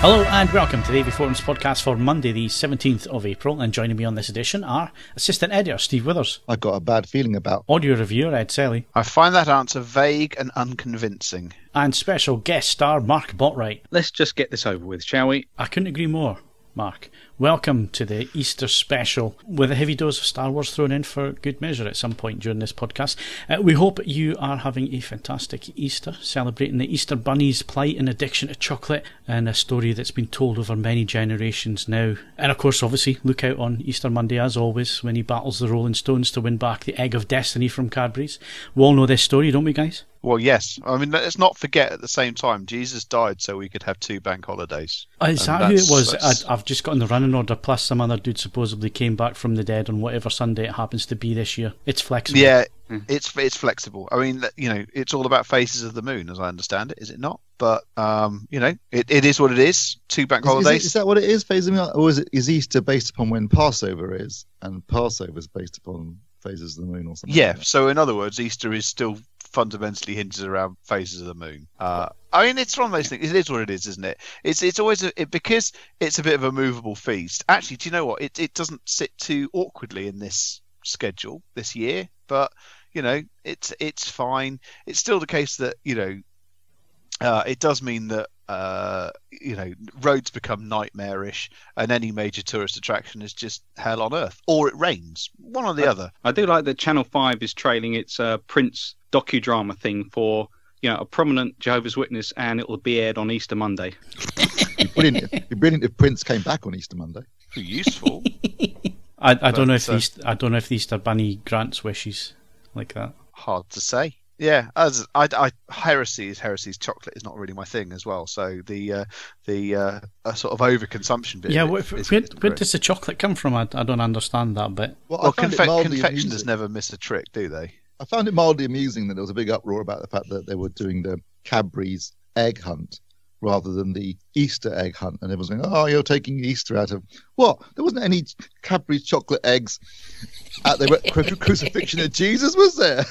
Hello and welcome to the AVForums podcast for Monday the 17th of April, and joining me on this edition are Assistant Editor Steve Withers. I've got a bad feeling about Audio Reviewer Ed Selley. I find that answer vague and unconvincing. And special guest star Mark Botwright. Let's just get this over with, shall we? I couldn't agree more, Mark. Welcome to the Easter special, with a heavy dose of Star Wars thrown in for good measure at some point during this podcast. We hope you are having a fantastic Easter, celebrating the Easter Bunny's plight and addiction to chocolate, and a story that's been told over many generations now. And of course, obviously, look out on Easter Monday, as always, when he battles the Rolling Stones to win back the Egg of Destiny from Cadbury's. We all know this story, don't we, guys? Well, yes. I mean, let's not forget at the same time, Jesus died so we could have 2 bank holidays. Is that who it was? I've just gotten the running order, plus some other dude supposedly came back from the dead on whatever Sunday it happens to be this year. It's flexible. Yeah, it's flexible. I mean, you know, it's all about Faces of the Moon, as I understand it, is it not? But, you know, it is what it is. 2 bank holidays. Is that what it is, Faces of the Moon? Or is Easter based upon when Passover is, and Passover is based upon Phases of the Moon or something? Yeah, like that? So in other words, Easter is still fundamentally hinges around Phases of the Moon. I mean, it's one of those things. It is what it is, isn't it? It's always because it's a bit of a movable feast. Actually, do you know what? It doesn't sit too awkwardly in this schedule this year, but you know, it's fine. It's still the case that, you know, it does mean that you know, roads become nightmarish and any major tourist attraction is just hell on earth, or it rains, one or the other. I do like that Channel 5 is trailing its Prince docudrama thing for, you know, a prominent Jehovah's Witness, and it will be aired on Easter Monday. It'd be brilliant if Prince came back on Easter Monday. Useful. I don't know if the Easter Bunny grants wishes like that. Hard to say. Yeah, as heresy's chocolate is not really my thing as well. So the sort of overconsumption bit. Yeah, where does the chocolate come from? I don't understand that bit. Well, confectioners never miss a trick, do they? I found it mildly amusing that there was a big uproar about the fact that they were doing the Cadbury's egg hunt rather than the Easter egg hunt, and everyone's going, "Oh, you're taking Easter out of what? There wasn't any Cadbury's chocolate eggs at the crucifixion of Jesus, was there?"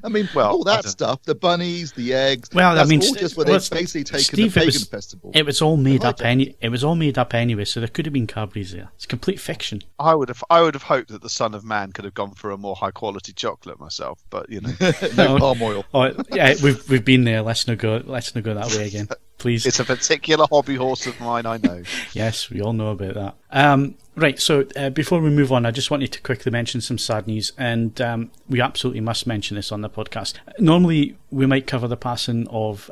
I mean, all that stuff, the bunnies, the eggs. Well, I mean, all just where they've basically taken Steve, the pagan festival. It was all made up. It was all made up anyway, so there could have been Cadbury's there. It's complete fiction. I would have hoped that the Son of Man could have gone for a more high quality chocolate myself, but you know, no palm oil. Yeah, we've been there. Let's not go that way again, please. It's a particular hobby horse of mine, I know. Yes, we all know about that. Right, so before we move on, I just wanted to quickly mention some sad news, and we absolutely must mention this on the podcast. Normally, we might cover the passing of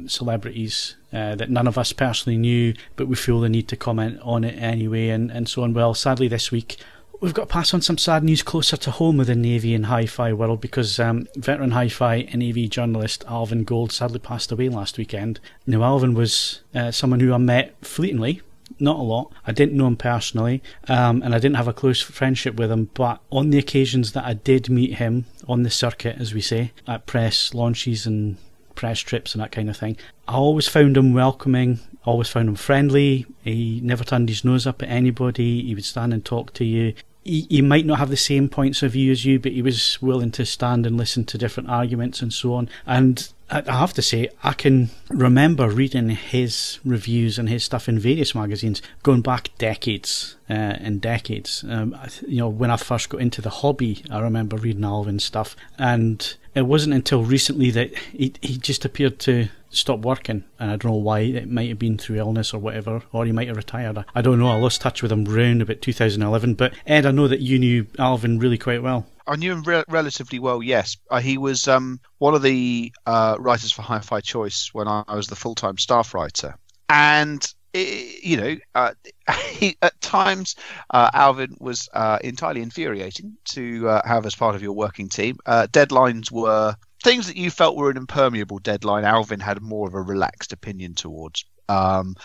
celebrities that none of us personally knew, but we feel the need to comment on it anyway, and so on. Well, sadly this week, we've got to pass on some sad news closer to home within the AV and hi-fi world, because veteran hi-fi and AV journalist Alvin Gold sadly passed away last weekend. Now, Alvin was someone who I met fleetingly. Not a lot. I didn't know him personally, and I didn't have a close friendship with him, but on the occasions that I did meet him on the circuit, as we say, at press launches and press trips and that kind of thing, I always found him welcoming, always found him friendly. He never turned his nose up at anybody. He would stand and talk to you. He might not have the same points of view as you, but he was willing to stand and listen to different arguments and so on. And I have to say, I can remember reading his reviews and his stuff in various magazines going back decades and decades. You know, when I first got into the hobby, I remember reading Alvin's stuff, and it wasn't until recently that he just appeared to stop working, and I don't know why. It might have been through illness or whatever, or he might have retired. I don't know. I lost touch with him around about 2011. But Ed, I know that you knew Alvin really quite well. I knew him relatively well, yes. He was one of the writers for Hi-Fi Choice when I was the full-time staff writer. And, you know, at times, Alvin was entirely infuriating to have as part of your working team. Deadlines were things that you felt were an impermeable deadline. Alvin had more of a relaxed opinion towards. And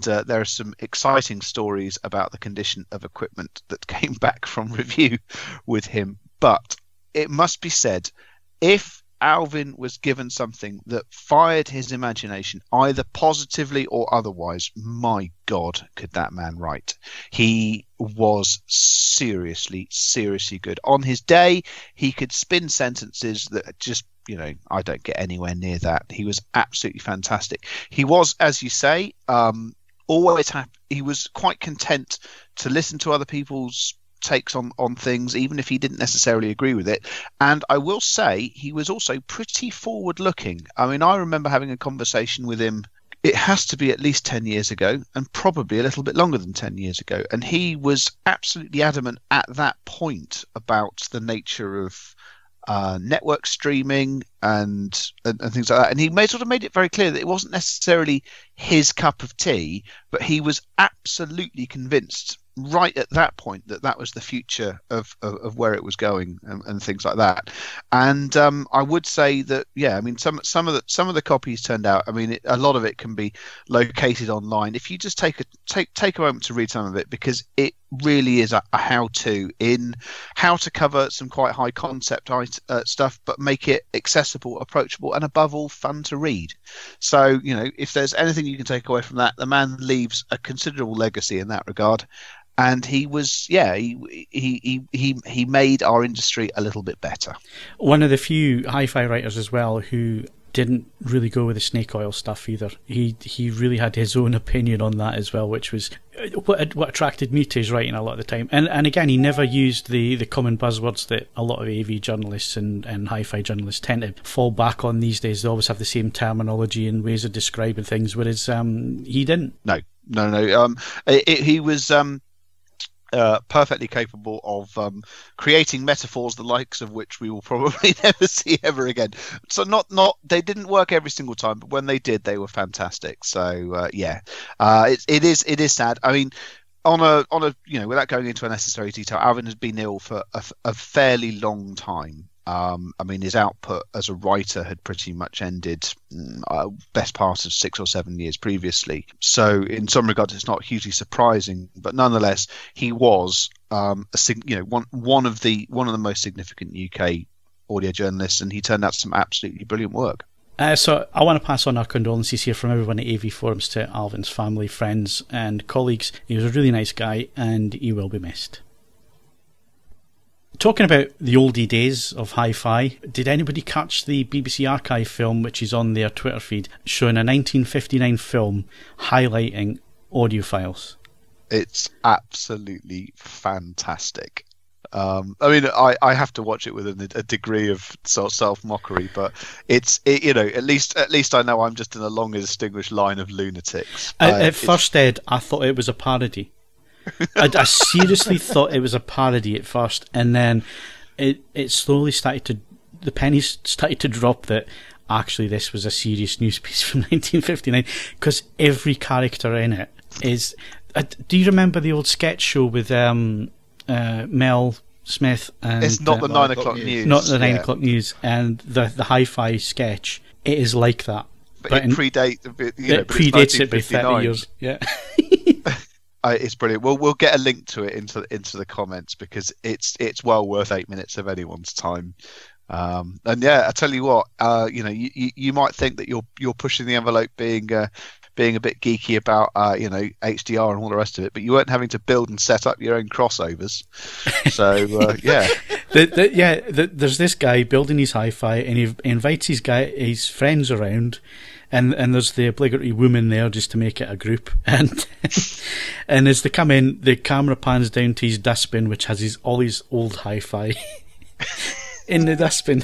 there are some exciting stories about the condition of equipment that came back from review with him. But it must be said, if Alvin was given something that fired his imagination, either positively or otherwise, my God, could that man write. He was seriously, seriously good. On his day, he could spin sentences that just, you know, I don't get anywhere near that. He was absolutely fantastic. He was, as you say, he was quite content to listen to other people's takes on things, even if he didn't necessarily agree with it. And I will say he was also pretty forward looking. I mean, I remember having a conversation with him, it has to be at least 10 years ago, and probably a little bit longer than 10 years ago, and he was absolutely adamant at that point about the nature of network streaming and things like that. And he sort of made it very clear that it wasn't necessarily his cup of tea, but he was absolutely convinced right at that point that was the future of where it was going, and things like that. And I would say that, yeah, I mean, some of the copies turned out, I mean, a lot of it can be located online if you just take a moment to read some of it, because it really is a how-to in how to cover some quite high concept stuff, but make it accessible, approachable, and above all fun to read. So, you know, if there's anything you can take away from that, the man leaves a considerable legacy in that regard. And he was, yeah, he made our industry a little bit better. One of the few hi-fi writers as well who didn't really go with the snake oil stuff either. He really had his own opinion on that as well, which was what attracted me to his writing a lot of the time. And again, he never used the common buzzwords that a lot of AV journalists and hi-fi journalists tend to fall back on these days. They always have the same terminology and ways of describing things, whereas he didn't. No. He was perfectly capable of creating metaphors the likes of which we will probably never see ever again. So not they didn't work every single time, but when they did, they were fantastic. So it is sad. I mean, on a you know, without going into unnecessary detail, Alvin has been ill for a fairly long time. I mean, his output as a writer had pretty much ended best part of 6 or 7 years previously. So in some regards, it's not hugely surprising, but nonetheless, he was one of the most significant UK audio journalists, and he turned out some absolutely brilliant work. So I want to pass on our condolences here from everyone at AVForums to Alvin's family, friends, and colleagues. He was a really nice guy, and he will be missed. Talking about the oldie days of hi-fi, did anybody catch the BBC Archive film, which is on their Twitter feed, showing a 1959 film highlighting audiophiles? It's absolutely fantastic. I mean, I have to watch it with a degree of sort of self-mockery, but you know, at least I know I'm just in a long and distinguished line of lunatics. At first, Ed, I thought it was a parody. I seriously thought it was a parody at first, and then it slowly the pennies started to drop that actually this was a serious news piece from 1959, because every character in it is... do you remember the old sketch show with Mel Smith? And it's not the 9 o'clock news. Not the 9 o'clock news, and the hi-fi sketch. It is like that. But it predates it by 30 years. Yeah. It's brilliant. We'll get a link to it into the comments, because it's well worth 8 minutes of anyone's time. And yeah, I tell you what, you know, you might think that you're pushing the envelope, being a bit geeky about you know, HDR and all the rest of it, but you weren't having to build and set up your own crossovers. So yeah. There's this guy building his hi-fi, and he invites his friends around. And there's the obligatory woman there just to make it a group. And as they come in, the camera pans down to his dustbin, which has all his old hi-fi in the dustbin.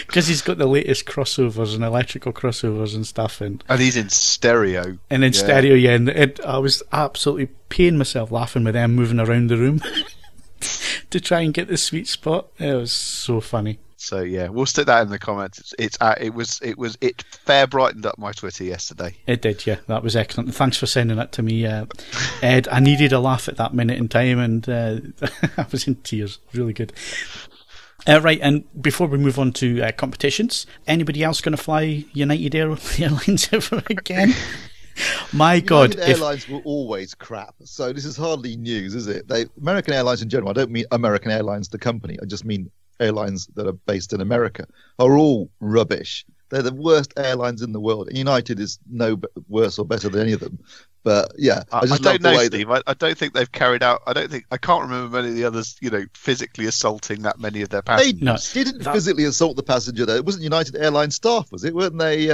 Because he's got the latest crossovers and electrical crossovers and stuff. And he's in stereo. And in stereo, yeah. And I was absolutely peeing myself laughing with them moving around the room to try and get the sweet spot. It was so funny. So yeah, we'll stick that in the comments. It fair brightened up my Twitter yesterday. It did, yeah. That was excellent. Thanks for sending that to me, Ed. I needed a laugh at that minute in time, and I was in tears. Really good. Right, and before we move on to competitions, anybody else going to fly United Airlines ever again? My God. United Airlines were always crap, so this is hardly news, is it? American Airlines in general, I don't mean American Airlines the company, I just mean airlines that are based in America, are all rubbish. They're the worst airlines in the world. United is no worse or better than any of them. But yeah, I don't know, Steve. I don't think they've carried out. I can't remember many of the others, you know, physically assaulting that many of their passengers. They didn't physically assault the passenger, though. It wasn't United Airlines staff, was it? Weren't they?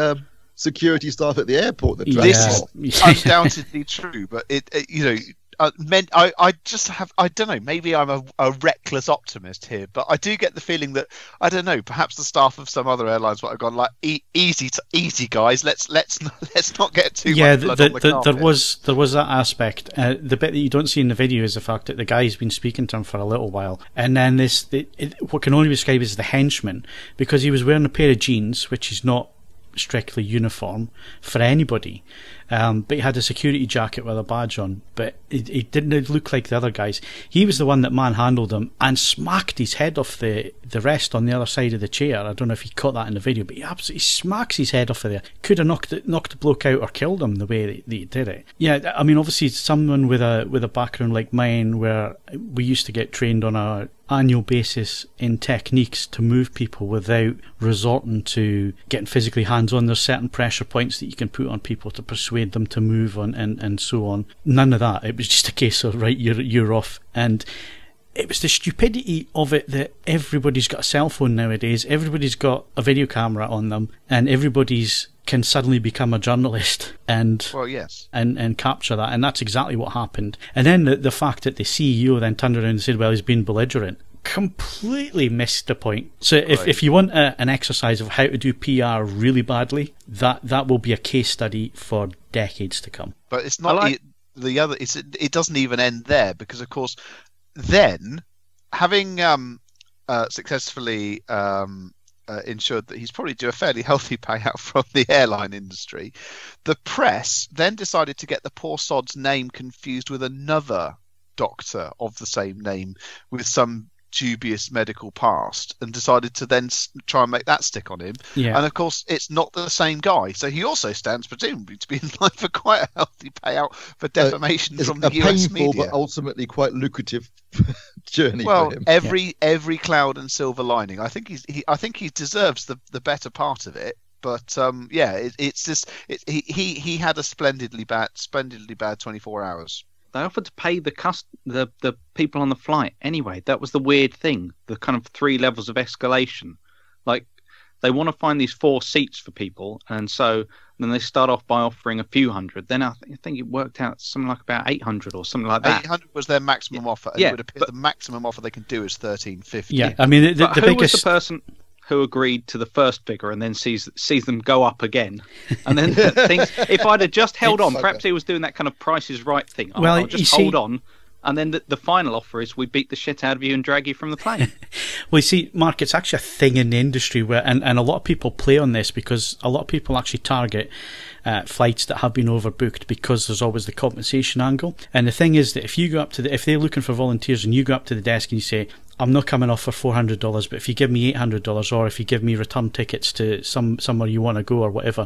security staff at the airport that This is undoubtedly true, but I don't know, maybe I'm a reckless optimist here, but I do get the feeling that, I don't know, perhaps the staff of some other airlines might have gone like, easy guys, let's not get too much blood on the carpet. There was that aspect. The bit that you don't see in the video is the fact that the guy's been speaking to him for a little while, and then what can only be described as the henchman, because he was wearing a pair of jeans, which is not strictly uniform for anybody, but he had a security jacket with a badge on, but he didn't look like the other guys. He was the one that manhandled him and smacked his head off the rest on the other side of the chair. I don't know if he caught that in the video, but he absolutely smacks his head off of there. Could have knocked the bloke out or killed him the way that he did it. Yeah, I mean, obviously someone with a background like mine, where we used to get trained on a annual basis in techniques to move people without resorting to getting physically hands-on. There's certain pressure points that you can put on people to persuade them to move on, and so on. None of that. It was just a case of, right, you're off. And it was the stupidity of it that everybody's got a cell phone nowadays, everybody's got a video camera on them, and everybody's can suddenly become a journalist and capture that, and that's exactly what happened. And then the fact that the CEO then turned around and said, well, he's been belligerent, completely missed the point. So if you want an exercise of how to do PR really badly, that will be a case study for decades to come. But it's not it doesn't even end there, because of course then, having successfully ensured that he's probably due a fairly healthy payout from the airline industry, the press then decided to get the poor sod's name confused with another doctor of the same name with some dubious medical past, and decided to then try and make that stick on him. And of course it's not the same guy, so he also stands presumably to be in line for quite a healthy payout for defamation from the US media. But ultimately quite lucrative journey for him. Every cloud and silver lining. I think he deserves the better part of it. But it's just he had a splendidly bad 24 hours. They offered to pay the people on the flight anyway. That was the weird thing, the kind of 3 levels of escalation. Like, they want to find these 4 seats for people, and so then they start off by offering a few hundred. Then I think it worked out something like about 800 or something like that. 800 was their maximum offer, and it would appear the maximum offer they can do is 1350. Yeah, I mean, who was the person who agreed to the first figure and then sees them go up again, and then thinks, if I'd have just held on, perhaps he was doing that kind of Price is Right thing. I'll just hold on, and then the final offer is we beat the shit out of you and drag you from the plane. Well, you see, Mark, it's actually a thing in the industry where, and a lot of people play on this, because a lot of people actually target flights that have been overbooked, because there's always the compensation angle. And the thing is that if you go up to if they're looking for volunteers and you go up to the desk and you say, I'm not coming off for $400, but if you give me $800, or if you give me return tickets to somewhere you want to go or whatever,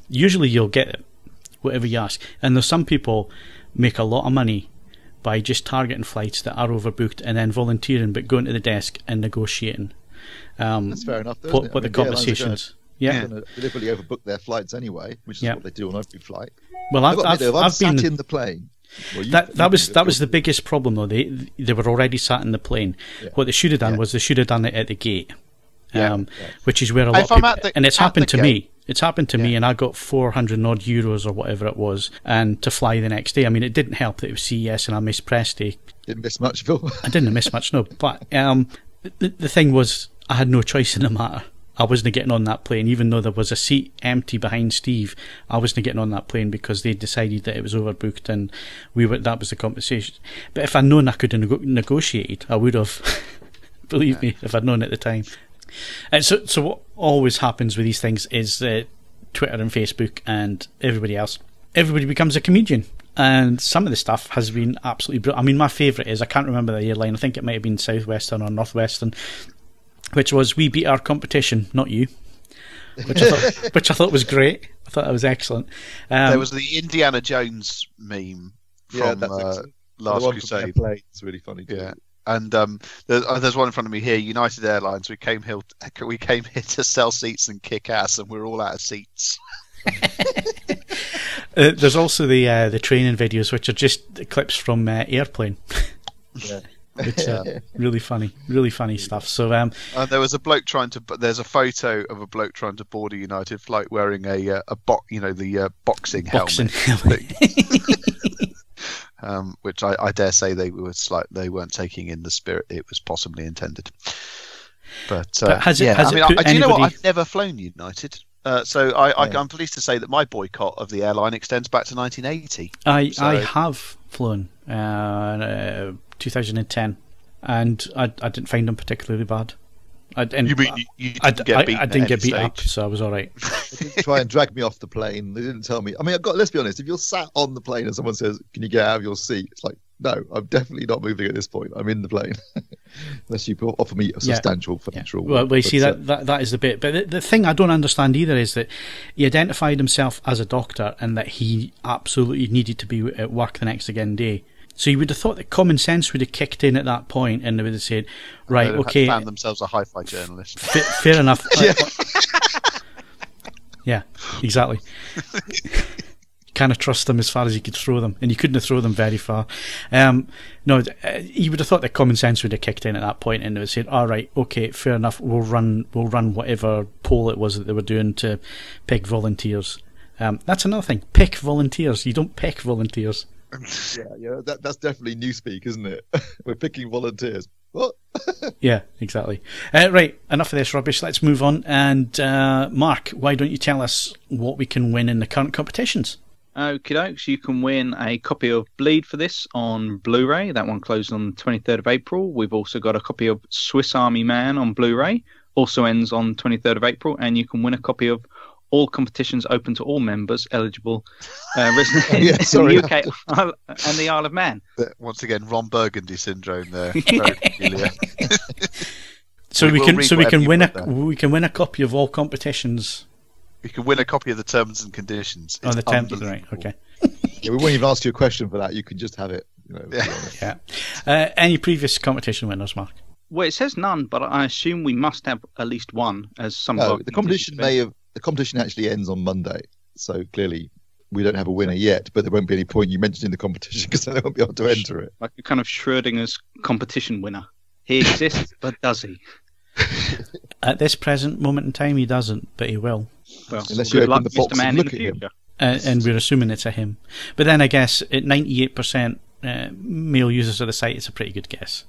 usually you'll get it, whatever you ask. And there's some people make a lot of money by just targeting flights that are overbooked and then volunteering, but going to the desk and negotiating. That's fair enough, though, what the conversations. They're going to deliberately overbook their flights anyway, which is what they do on every flight. Well, I've sat in the plane. Well, that was the biggest problem, though. They were already sat in the plane. What they should have done was they should have done it at the gate, which is where a lot of people, and it's happened to me. It's happened to me, and I got 400 odd euros or whatever it was, and to fly the next day. I mean, it didn't help that it was CES and I missed press day. Didn't miss much, Phil. I didn't miss much, no. But the thing was, I had no choice in the matter. I wasn't getting on that plane, even though there was a seat empty behind Steve. I wasn't getting on that plane because they decided that it was overbooked, and that was the compensation. But if I'd known I could have negotiated, I would have. Believe me, if I'd known at the time. And so what always happens with these things is Twitter and Facebook and everybody becomes a comedian. And some of the stuff has been absolutely brilliant. I mean, my favourite is, I can't remember the airline, I think it might have been Southwestern or Northwestern, which was, we beat our competition, not you. Which I thought was great. I thought that was excellent. There was the Indiana Jones meme from Last Crusade. It's really funny too. Yeah. And there's one in front of me here. United Airlines. We came here to sell seats and kick ass, and we're all out of seats. There's also the training videos, which are just clips from Airplane. Yeah. Which really funny stuff. So there was a bloke there's a photo of a bloke trying to board a United flight wearing the boxing helmet. Which I dare say they weren't taking in the spirit it was possibly intended. But has it do you know what? anybody... I've never flown United. So I'm pleased to say that my boycott of the airline extends back to 1980. I have flown 2010, and I didn't find them particularly bad. You didn't get beat up, so I was all right. They didn't try and drag me off the plane. They didn't tell me. I mean, let's be honest. If you're sat on the plane and someone says, "Can you get out of your seat?" It's like, no, I'm definitely not moving at this point. I'm in the plane, unless you offer me a substantial financial. Well, you see that is the bit. But the thing I don't understand either is that he identified himself as a doctor and that he absolutely needed to be at work the next again day. So you would have thought that common sense would have kicked in at that point, and they would have said, "Right, okay." Found themselves a hi-fi journalist. Fair enough. Yeah, exactly. Kind of trust them as far as you could throw them, and you couldn't have thrown them very far. No, you would have thought that common sense would have kicked in at that point, and they would have said, "All right, okay, fair enough. We'll run whatever poll it was that they were doing to pick volunteers." That's another thing. Pick volunteers. You don't pick volunteers. Yeah, that's definitely newspeak, isn't it? We're picking volunteers. What? Yeah, exactly. Right, enough of this rubbish. Let's move on. And Mark, why don't you tell us what we can win in the current competitions? Okie dokes, you can win a copy of Bleed for this on Blu-ray. That one closed on the 23rd of April. We've also got a copy of Swiss Army Man on Blu-ray. Also ends on 23rd of April. And you can win a copy of All Competitions Open to All Members Eligible, written in the UK and the Isle of Man. Once again, Ron Burgundy syndrome there. Very peculiar. So we can win a copy of All Competitions. You can win a copy of the terms and conditions. The terms, right? Okay. Yeah, we won't even ask you a question for that. You can just have it. Yeah. Any previous competition winners, Mark? Well, it says none, but I assume we must have at least one, as some. The competition The competition actually ends on Monday, so clearly we don't have a winner yet, but there won't be any point you mentioning the competition because they won't be able to enter it. Like a kind of Schrodinger's competition winner. He exists, but does he? At this present moment in time, he doesn't, but he will. Well, unless you open the box Mr. Man and look in the at him. future. And we're assuming it's a him. But then I guess at 98% male users of the site, it's a pretty good guess.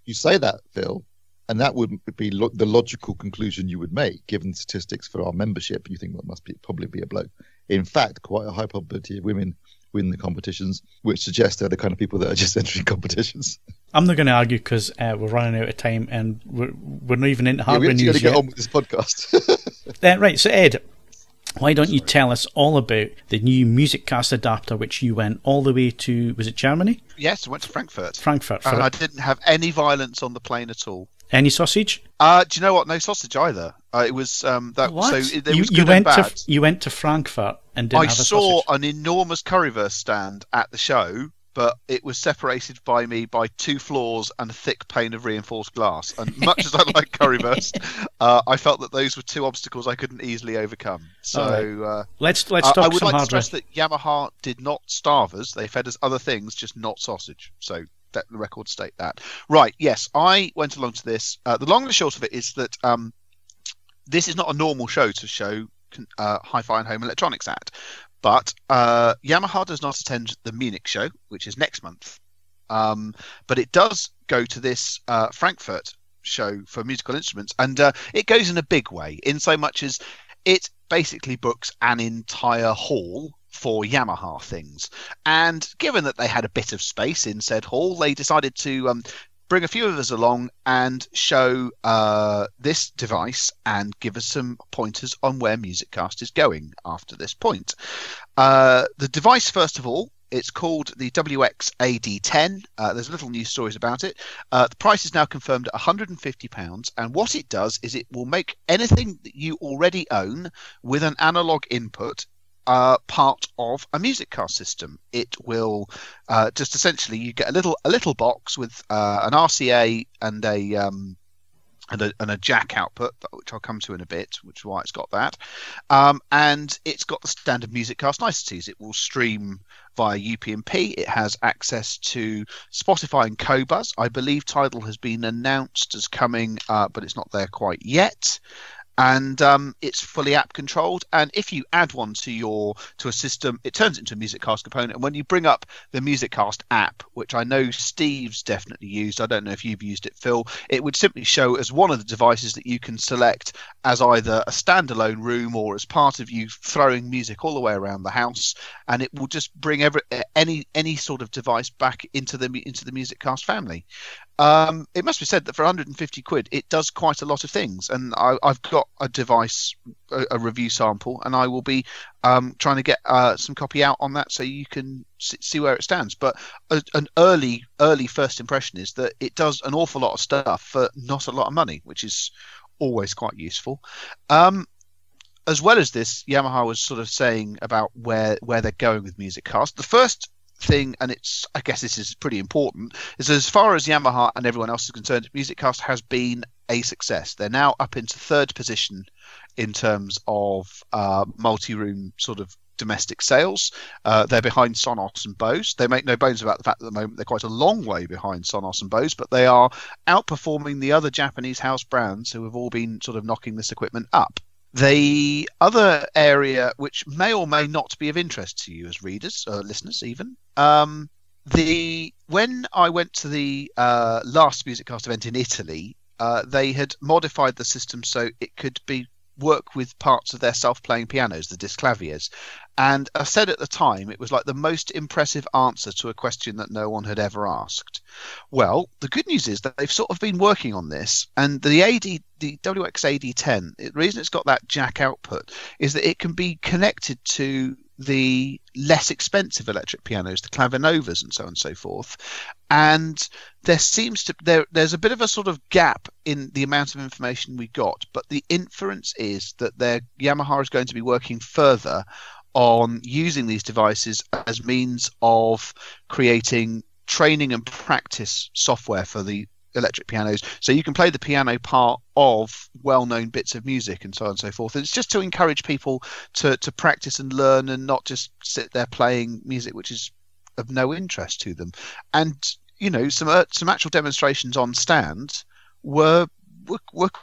You say that, Phil, and that would be the logical conclusion you would make, given statistics for our membership. You think that must probably be a bloke. In fact, quite a high probability of women win the competitions, which suggests they're the kind of people that are just entering competitions. I'm not going to argue because we're running out of time and we're not even into hardware news yet. We've got to get on with this podcast. Right, so Ed, why don't you tell us all about the new MusicCast adapter, which you went all the way to, was it Germany? Yes, I went to Frankfurt. And I didn't have any violence on the plane at all. Any sausage? Do you know what? No sausage either. It was that. What? So there was good and bad. You went to Frankfurt and didn't have a sausage. I saw an enormous currywurst stand at the show, but it was separated by me by 2 floors and a thick pane of reinforced glass. And much as I like currywurst, I felt that those were 2 obstacles I couldn't easily overcome. So let's talk some hardware. I would like to stress that Yamaha did not starve us. They fed us other things, just not sausage. So let the record state that. Right, yes, I went along to this. The long and the short of it is that this is not a normal show to show hi-fi and home electronics at. But Yamaha does not attend the Munich show, which is next month. But it does go to this Frankfurt show for musical instruments. And it goes in a big way, in so much as it basically books an entire hall for Yamaha things. And given that they had a bit of space in said hall, they decided to bring a few of us along and show this device and give us some pointers on where MusicCast is going after this point. The device, first of all, it's called the WX-AD10. There's little news stories about it. The price is now confirmed at £150, and what it does is it will make anything that you already own with an analog input part of a MusicCast system. It will just essentially, you get a little box with an RCA and a jack output, which I'll come to in a bit, which is why it's got that. And it's got the standard MusicCast niceties. It will stream via UPnP. It has access to Spotify and Qobuz. I believe Tidal has been announced as coming, but it's not there quite yet. And it's fully app controlled. And if you add one to a system, it turns into a MusicCast component. And when you bring up the MusicCast app, which I know Steve's definitely used, I don't know if you've used it, Phil, it would simply show as one of the devices that you can select as either a standalone room or as part of you throwing music all the way around the house. And it will just bring any sort of device back into the MusicCast family. It must be said that for 150 quid, it does quite a lot of things. And I've got a device, a review sample, and I will be trying to get some copy out on that so you can see where it stands. But an early first impression is that it does an awful lot of stuff for not a lot of money, which is always quite useful. As well as this, Yamaha was sort of saying about where they're going with MusicCast. The first thing, and I guess this is pretty important, is as far as Yamaha and everyone else is concerned, MusicCast has been a success. They're now up into third position in terms of multi-room sort of domestic sales. They're behind Sonos and Bose. They make no bones about the fact that at the moment they're quite a long way behind Sonos and Bose, but they are outperforming the other Japanese house brands who have all been sort of knocking this equipment up. The other area, which may or may not be of interest to you as readers or listeners even, when I went to the last MusicCast event in Italy, they had modified the system so it could work with parts of their self-playing pianos, the Disclaviers. And I said at the time it was like the most impressive answer to a question that no one had ever asked. Well, the good news is that they've sort of been working on this, and the WX-AD10, the reason it's got that jack output is that it can be connected to the less expensive electric pianos, the Clavinovas and so on and so forth. And there's a bit of a sort of gap in the amount of information we got, but the inference is that Yamaha is going to be working further on using these devices as means of creating training and practice software for the electric pianos, so you can play the piano part of well-known bits of music and so on and so forth. And it's just to encourage people to practice and learn and not just sit there playing music which is of no interest to them. And some actual demonstrations on stand were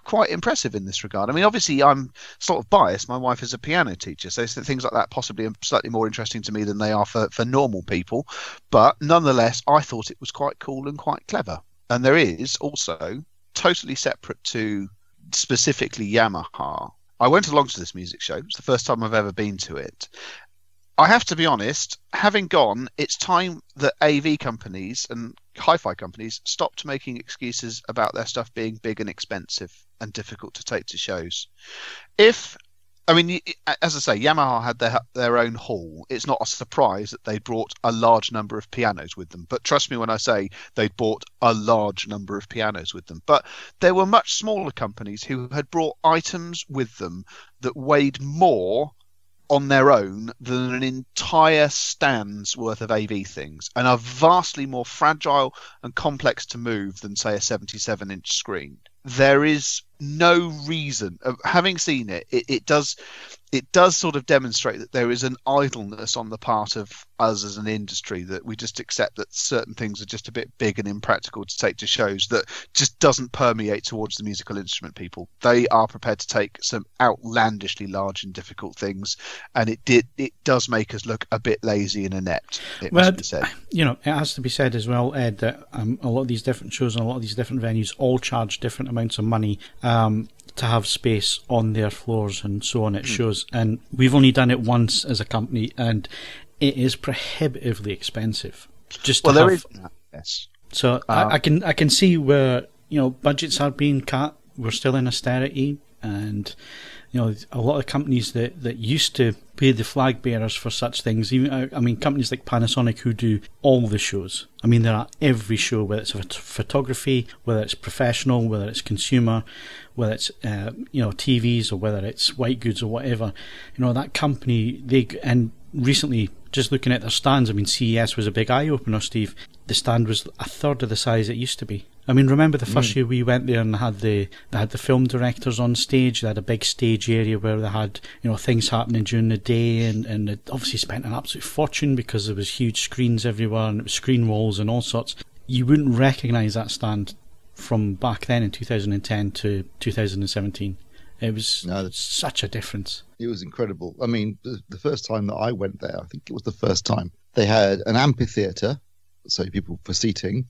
quite impressive in this regard. I mean, obviously I'm sort of biased. My wife is a piano teacher, so things like that possibly are slightly more interesting to me than they are for normal people. But nonetheless, I thought it was quite cool and quite clever. And there is also, totally separate to specifically Yamaha, I went along to this music show. It's the first time I've ever been to it. I have to be honest, having gone, it's time that AV companies and hi-fi companies stopped making excuses about their stuff being big and expensive and difficult to take to shows. As I say, Yamaha had their own hall. It's not a surprise that they brought a large number of pianos with them. But trust me when I say they'd brought a large number of pianos with them. But there were much smaller companies who had brought items with them that weighed more on their own than an entire stand's worth of AV things, and are vastly more fragile and complex to move than, say, a 77-inch screen. There is no reason, having seen it, it does sort of demonstrate that there is an idleness on the part of us as an industry, that we just accept that certain things are just a bit big and impractical to take to shows, that just doesn't permeate towards the musical instrument people. They are prepared to take some outlandishly large and difficult things, and it does make us look a bit lazy and inept, it must be said. It has to be said as well, Ed, that a lot of these different shows and a lot of these different venues all charge different amounts of money to have space on their floors and so on at shows. And we've only done it once as a company, and it is prohibitively expensive. Yes. So I can see where budgets are being cut. We're still in austerity, and a lot of companies that used to be the flag bearers for such things, even companies like Panasonic, who do all the shows. They're at every show, whether it's photography, whether it's professional, whether it's consumer, whether it's TVs, or whether it's white goods or whatever. That company, and recently, just looking at their stands, CES was a big eye opener, Steve. The stand was a third of the size it used to be, I mean, remember the first year we went there and they had the film directors on stage. They had a big stage area where they had, you know, things happening during the day, and they obviously spent an absolute fortune because there was huge screens everywhere and it was screen walls and all sorts. You wouldn't recognise that stand from back then in 2010 to 2017. It was such a difference. It was incredible. I mean, the first time that I went there, I think it was the first time, they had an amphitheatre, so people for seating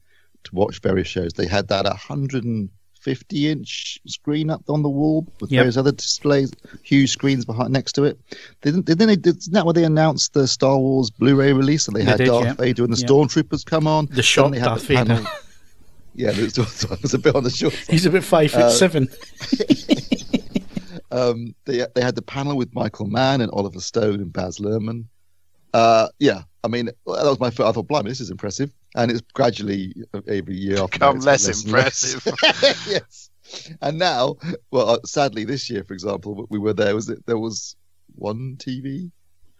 to watch various shows. They had that 150-inch screen up on the wall with various other displays, huge screens behind next to it. Isn't that where they announced the Star Wars Blu-ray release? And they had Darth Vader and the Stormtroopers come on. The shot they had Darth Vader. Yeah, it was a bit on the short side. He's about 5'7". They had the panel with Michael Mann and Oliver Stone and Baz Luhrmann. I mean, that was my first. I thought, blimey, this is impressive. And it's gradually, every year become less impressive. Yes. And now, well, sadly, this year, for example, we were there. There was one TV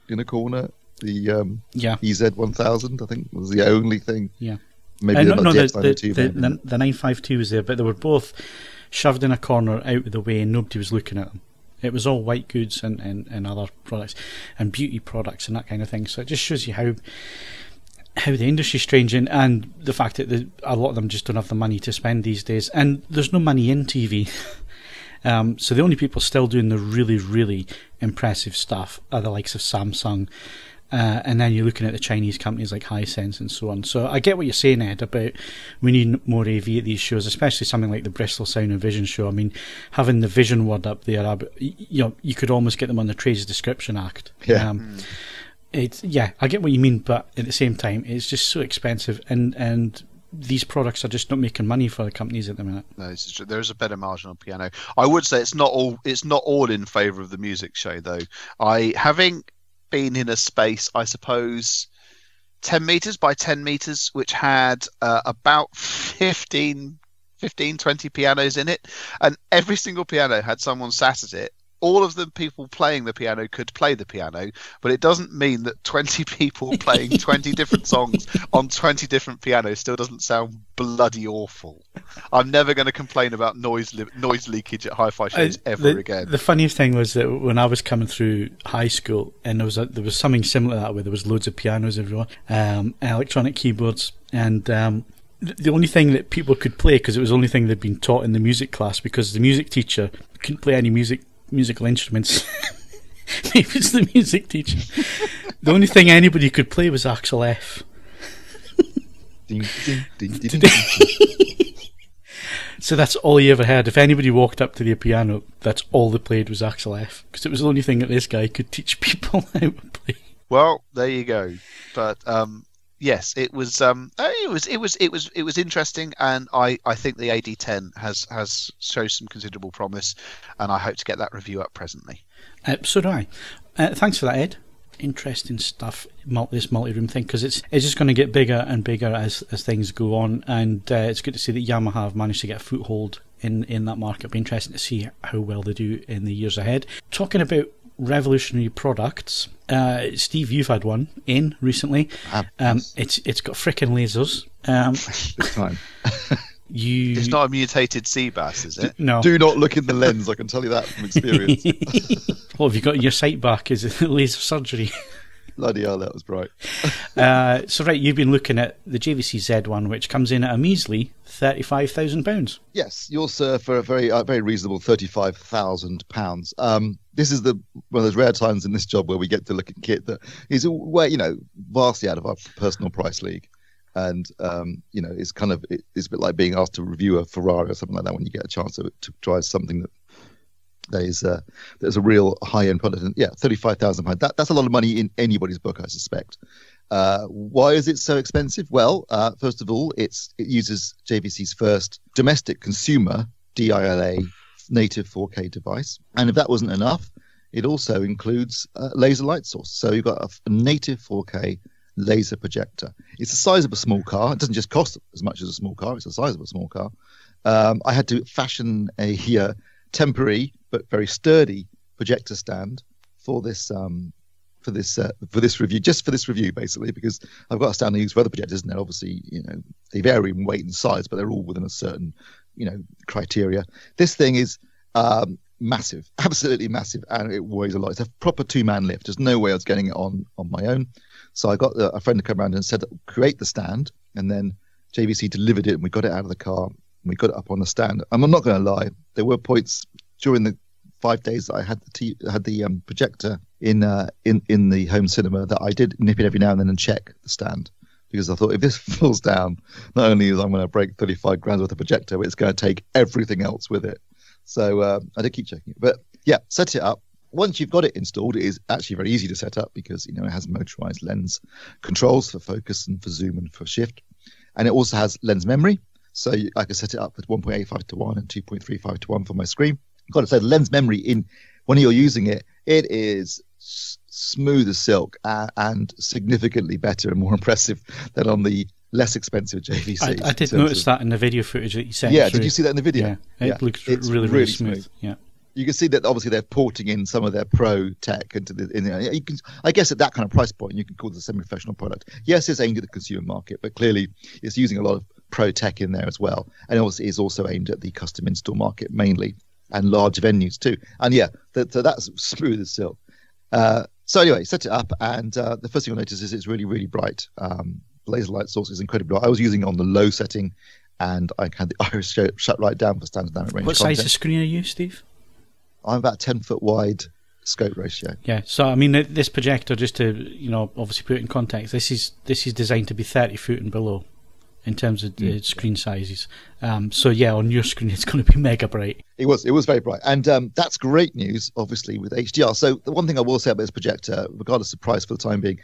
in a corner. The EZ1000, I think, was the only thing. Yeah. Maybe the 952 was there, but they were both shoved in a corner out of the way and nobody was looking at them. It was all white goods and other products and beauty products and that kind of thing. So it just shows you how the industry's changing, and the fact that a lot of them just don't have the money to spend these days. And there's no money in TV. So the only people still doing the really, really impressive stuff are the likes of Samsung. And then you're looking at the Chinese companies like Hisense and so on. So I get what you're saying, Ed, about we need more AV at these shows, especially something like the Bristol Sound and Vision show. I mean, having the Vision word up there, you could almost get them on the Trades Description Act. Yeah. I get what you mean, but at the same time, it's just so expensive, and these products are just not making money for the companies at the minute. No, this is true. There is a better margin on piano. I would say it's not all in favour of the music show, though. Having been in a space, I suppose, 10 meters by 10 meters, which had about 20 pianos in it, and every single piano had someone sat at it. All of the people playing the piano could play the piano, but it doesn't mean that 20 people playing 20 different songs on 20 different pianos still doesn't sound bloody awful. I'm never going to complain about noise leakage at hi-fi shows ever again. The funniest thing was that when I was coming through high school, and there was something similar to that, where there was loads of pianos everywhere, electronic keyboards, and the only thing that people could play, because it was the only thing they'd been taught in the music class, because the music teacher couldn't play any musical instruments. Maybe it's the music teacher. The only thing anybody could play was Axel F. So that's all he ever heard. If anybody walked up to the piano, that's all they played was Axel F, because it was the only thing that this guy could teach people how to play. Well, there you go. But yes, it was interesting, and I think the AD10 has shown some considerable promise, and I hope to get that review up presently. So do I. Thanks for that, Ed. Interesting stuff, this multi-room thing, because it's just going to get bigger and bigger as things go on, and it's good to see that Yamaha have managed to get a foothold in that market. It'll be interesting to see how well they do in the years ahead. Talking about revolutionary products, Steve, you've had one in recently. It's got frickin' lasers. This time. It's not a mutated sea bass, is it? No. Do not look in the lens, I can tell you that from experience. What have you got in your sight back? Is it laser surgery? Bloody hell, that was bright. So you've been looking at the JVC Z1, which comes in at a measly £35,000. Yes, you'll serve for a very reasonable £35,000. This is one of those rare times in this job where we get to look at kit that is vastly out of our personal price league. And it's it's a bit like being asked to review a Ferrari or something like that when you get a chance to try something there's a real high-end product. And yeah, £35,000. That's a lot of money in anybody's book, I suspect. Why is it so expensive? Well, first of all, it uses JVC's first domestic consumer DILA native 4K device, and if that wasn't enough, it also includes a laser light source. So you've got a native 4K laser projector. It's the size of a small car. It doesn't just cost as much as a small car. It's the size of a small car. I had to fashion a temporary but very sturdy projector stand for this for this review, just for this review, basically, because I've got a stand I use for other projectors, and they're obviously, they vary in weight and size, but they're all within a certain, criteria. This thing is massive, absolutely massive, and it weighs a lot. It's a proper 2-man lift. There's no way I was getting it on my own. So I got a friend to come around and said, create the stand, and then JVC delivered it, and we got it out of the car, and we got it up on the stand. And I'm not going to lie, there were points during the 5 days that I had the projector in the home cinema that I did nip it every now and then and check the stand, because I thought, if this falls down, not only is I'm going to break 35 grand worth of projector, but it's going to take everything else with it. So I did keep checking it. But yeah, set it up. Once you've got it installed, it is actually very easy to set up, because it has motorized lens controls for focus and for zoom and for shift, and it also has lens memory. So I can set it up with 1.85 to 1 and 2.35 to 1 for my screen. I've got to say, the lens memory, when you're using it, it is smooth as silk and significantly better and more impressive than on the less expensive JVC. I did notice that in the video footage that you sent. Yeah, did you see that in the video? Yeah, it looks really, really smooth. Yeah. You can see that obviously they're porting in some of their pro tech into I guess at that kind of price point, you can call it a semi-professional product. Yes, it's aimed at the consumer market, but clearly it's using a lot of pro tech in there as well. And obviously it's also aimed at the custom install market mainly, and large venues too. And yeah, so that's smooth as silk. So anyway, set it up, and the first thing you'll notice is it's really, really bright. Laser light source is incredibly bright. I was using it on the low setting, and I had the iris shut right down for standard dynamic range. What size of screen are you, Steve? I'm about 10-foot wide scope ratio. Yeah, so I mean, this projector, just to obviously put it in context, this is designed to be 30 foot and below in terms of the screen sizes. So yeah, on your screen it's going to be mega bright. It was very bright, and that's great news, obviously, with HDR. So the one thing I will say about this projector, regardless of price for the time being,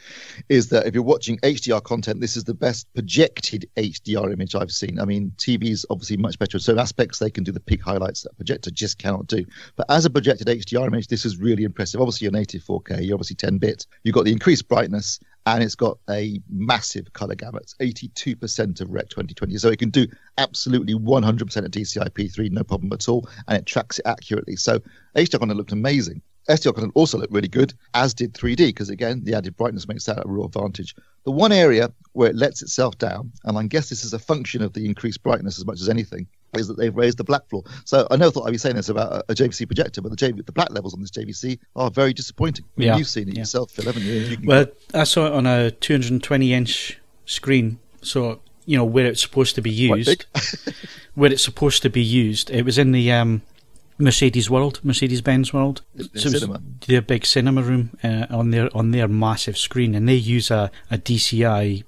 is that if you're watching HDR content, this is the best projected HDR image I've seen. I mean, TV's obviously much better in certain aspects. They can do the peak highlights that a projector just cannot do. But as a projected HDR image, this is really impressive. Obviously, you're native 4K, you're obviously 10-bit. You've got the increased brightness, and it's got a massive color gamut. It's 82% of Rec 2020. So it can do absolutely 100% of DCI-P3, no problem at all, and it tracks it accurately. So HDR content looked amazing. SDR content also looked really good, as did 3D, because again, the added brightness makes that a real advantage. The one area where it lets itself down, and I guess this is a function of the increased brightness as much as anything, is that they've raised the black floor. So I never thought I'd be saying this about a JVC projector, but the black levels on this JVC are very disappointing. I mean, you've seen it yourself, Phil, haven't you? Well, I saw it on a 220-inch screen, so where it's supposed to be used. Where it's supposed to be used, it was in the Mercedes-Benz World. So it was their big cinema room on their massive screen, and they use a DCI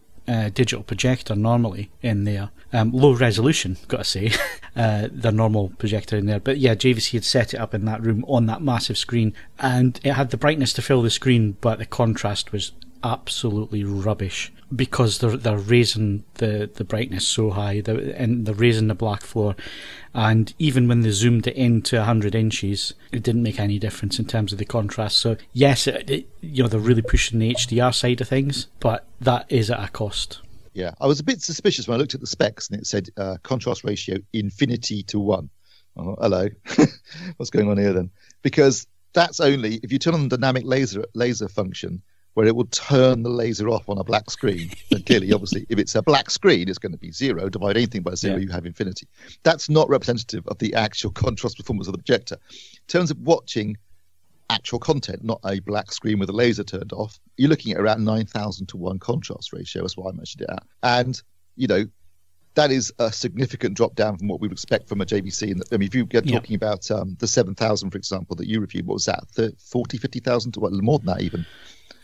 digital projector normally in there. Low resolution, got to say, their normal projector in there. But yeah, JVC had set it up in that room on that massive screen, and it had the brightness to fill the screen, but the contrast was absolutely rubbish, because they're raising the brightness so high, and they're raising the black floor, and even when they zoomed it into 100 inches, it didn't make any difference in terms of the contrast. So yes, they're really pushing the HDR side of things, but that is at a cost. Yeah, I was a bit suspicious when I looked at the specs and it said contrast ratio infinity to 1. Oh, hello, what's going on here then? Because that's only if you turn on the dynamic laser function, where it will turn the laser off on a black screen. And clearly, obviously, if it's a black screen, it's going to be 0. Divide anything by 0, you have infinity. That's not representative of the actual contrast performance of the projector. In terms of watching actual content, not a black screen with a laser turned off, you're looking at around 9,000 to 1 contrast ratio. That's why I measured it at. And, that is a significant drop down from what we would expect from a JVC. And I mean, if you get talking about the 7,000, for example, that you reviewed, what was that? 40, 50,000 to 1? More than that even.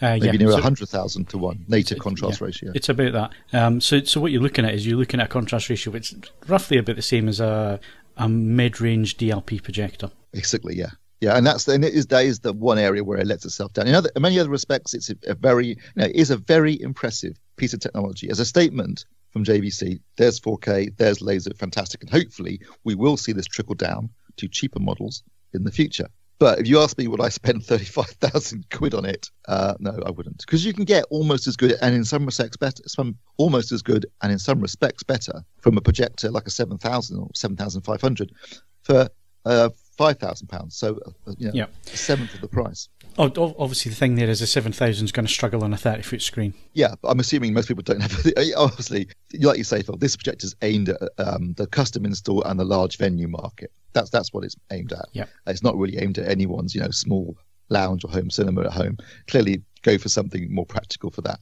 Maybe near 100,000 to 1 native contrast ratio. It's about that. So what you're looking at is a contrast ratio which is roughly about the same as a mid-range DLP projector. Basically, yeah. Yeah, and that is the one area where it lets itself down. In many other respects, it's a very impressive piece of technology. As a statement from JVC, there's 4K, there's laser, fantastic, and hopefully we will see this trickle down to cheaper models in the future. But if you ask me, would I spend 35,000 quid on it? No, I wouldn't, because you can get almost as good, and in some respects better, almost as good, and in some respects better from a projector like a 7,000 or 7,500 for £5,000. So a seventh of the price. Obviously, the thing there is the 7000 is going to struggle on a 30-foot screen. Yeah, but I'm assuming most people don't have. Obviously, like you say, Phil, this projector is aimed at the custom install and the large venue market. That's what it's aimed at. Yeah, it's not really aimed at anyone's small lounge or home cinema at home. Clearly, go for something more practical for that.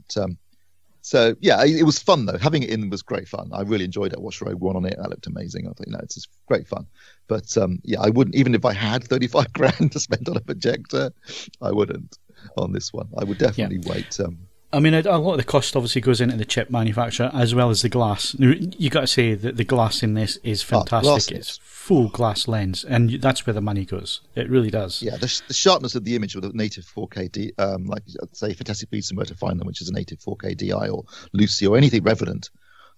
So yeah, it was fun though. Having it in was great fun. I really enjoyed it. I watched Rogue One on it. That looked amazing. I thought, it's just great fun. But yeah, I wouldn't, even if I had 35 grand to spend on a projector, I wouldn't on this one. I would definitely wait. I mean, a lot of the cost obviously goes into the chip manufacturer as well as the glass. You got to say that the glass in this is fantastic. It's full glass lens, and that's where the money goes. It really does. Yeah, the sharpness of the image with a native 4K like say Fantastic Beasts and Where to Find Them, which is a native 4K DI, or Lucy, or anything Revenant,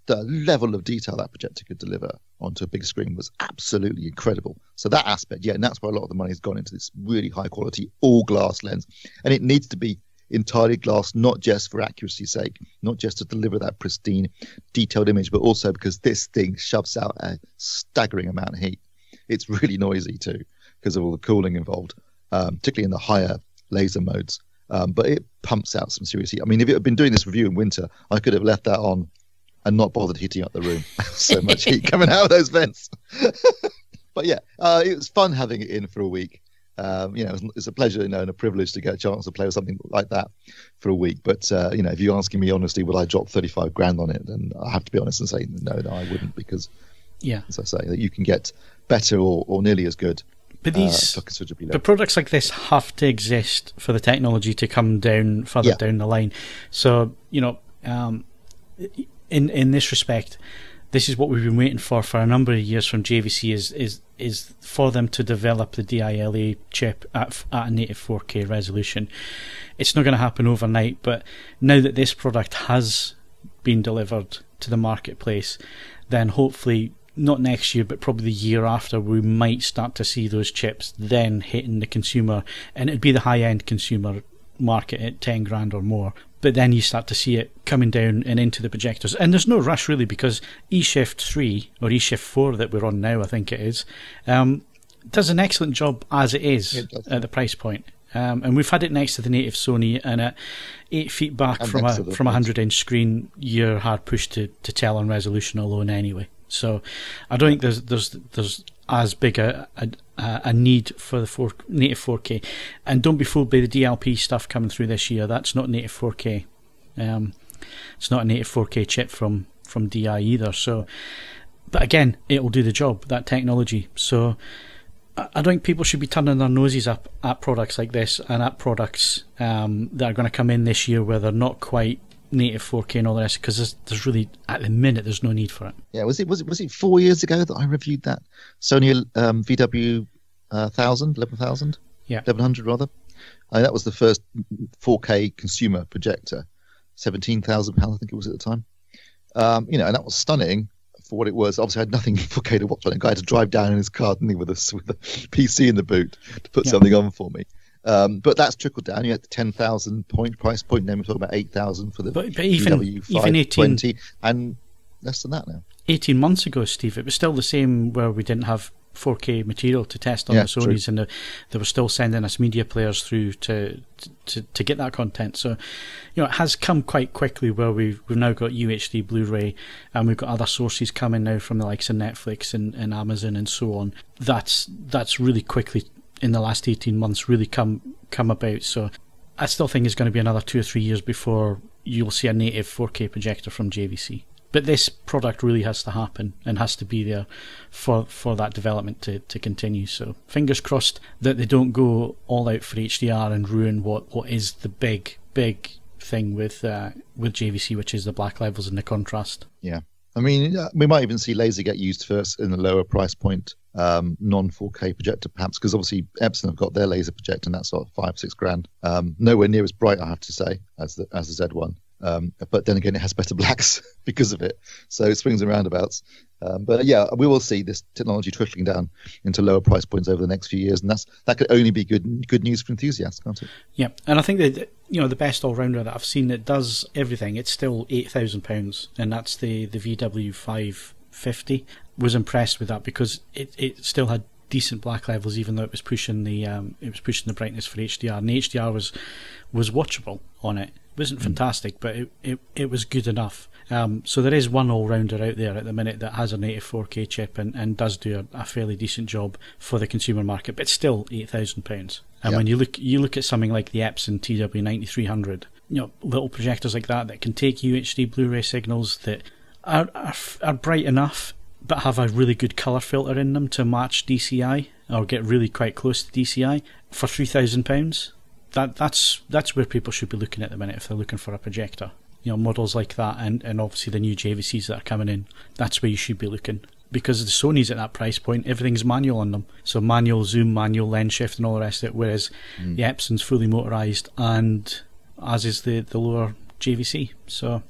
the level of detail that projector could deliver onto a big screen was absolutely incredible. So that aspect, and that's where a lot of the money has gone into this really high quality all glass lens, and it needs to be entirely glass, not just for accuracy's sake, not just to deliver that pristine, detailed image, but also because this thing shoves out a staggering amount of heat. It's really noisy too, because of all the cooling involved, particularly in the higher laser modes. But it pumps out some serious heat. I mean, if it had been doing this review in winter, I could have left that on and not bothered heating up the room. So much heat coming out of those vents. But yeah, it was fun having it in for a week. It's a pleasure, and a privilege to get a chance to play with something like that for a week. But if you're asking me honestly, would I drop 35 grand on it? Then I have to be honest and say no, I wouldn't, because, as I say, that you can get better or nearly as good. But products like this have to exist for the technology to come down further down the line. So in this respect, this is what we've been waiting for a number of years from JVC is for them to develop the DILA chip at a native 4K resolution. It's not going to happen overnight, but now that this product has been delivered to the marketplace, then hopefully not next year, but probably the year after, we might start to see those chips then hitting the consumer, and it'd be the high-end consumer market at 10 grand or more. But then you start to see it coming down and into the projectors. And there's no rush really, because eShift 3 or eShift 4 that we're on now, I think it is, does an excellent job as it is at the price point. And we've had it next to the native Sony, and at 8 feet back from a 100-inch screen, you're hard pushed to tell on resolution alone anyway. So I don't think there's as big a need for the native 4K. And don't be fooled by the DLP stuff coming through this year. That's not native 4K. It's not a native 4K chip from DI either. So, but again, it'll do the job, that technology. So I don't think people should be turning their noses up at products like this, and at products that are going to come in this year where they're not quite native 4K and all the rest, because there's really, at the minute, there's no need for it. Yeah, was it 4 years ago that I reviewed that Sony VW 11,000? Yeah, 1100 rather. That was the first 4K consumer projector, £17,000, I think it was at the time. And that was stunning for what it was. Obviously, I had nothing 4K to watch on it. A guy had to drive down in his car, didn't he, with a PC in the boot to put something on for me. But that's trickled down. You had the 10,000 price point. Then we're talking about 8,000 for the VW 520, and less than that now. 18 months ago, Steve, it was still the same, where we didn't have 4K material to test on the Sonys, and they were still sending us media players through to get that content. So, it has come quite quickly, where we've now got UHD Blu-ray, and we've got other sources coming now from the likes of Netflix and Amazon and so on. That's really quickly, in the last 18 months, really come about. So I still think it's going to be another 2 or 3 years before you'll see a native 4K projector from JVC. But this product really has to happen and has to be there for that development to continue. So fingers crossed that they don't go all out for HDR and ruin what is the big thing with JVC, which is the black levels and the contrast. Yeah. I mean, we might even see laser get used first in the lower price point non-4K projector, perhaps, because obviously Epson have got their laser projector, and that's sort of $5-6 grand. Nowhere near as bright, I have to say, as the Z1. But then again, it has better blacks because of it. So it swings and roundabouts. But yeah, we will see this technology trickling down into lower price points over the next few years, and that could only be good news for enthusiasts, can't it? Yeah, and I think that the best all-rounder that I've seen that does everything, it's still £8,000, and that's the VW 550. Was impressed with that because it still had decent black levels, even though it was pushing the brightness for HDR, and the HDR was watchable on it. It wasn't fantastic, but it was good enough. So there is one all-rounder out there at the minute that has a native 4K chip and does do a fairly decent job for the consumer market, but still £8,000. And when you look at something like the Epson TW9300, little projectors like that can take UHD Blu-ray signals that are bright enough but have a really good colour filter in them to match DCI or get really quite close to DCI for £3,000. That's where people should be looking at the minute if they're looking for a projector. Models like that, and obviously the new JVCs that are coming in. That's where you should be looking, because the Sonys at that price point, everything's manual on them. So manual zoom, manual lens shift, and all the rest of it. Whereas the Epson's fully motorised, and as is the lower JVC. So,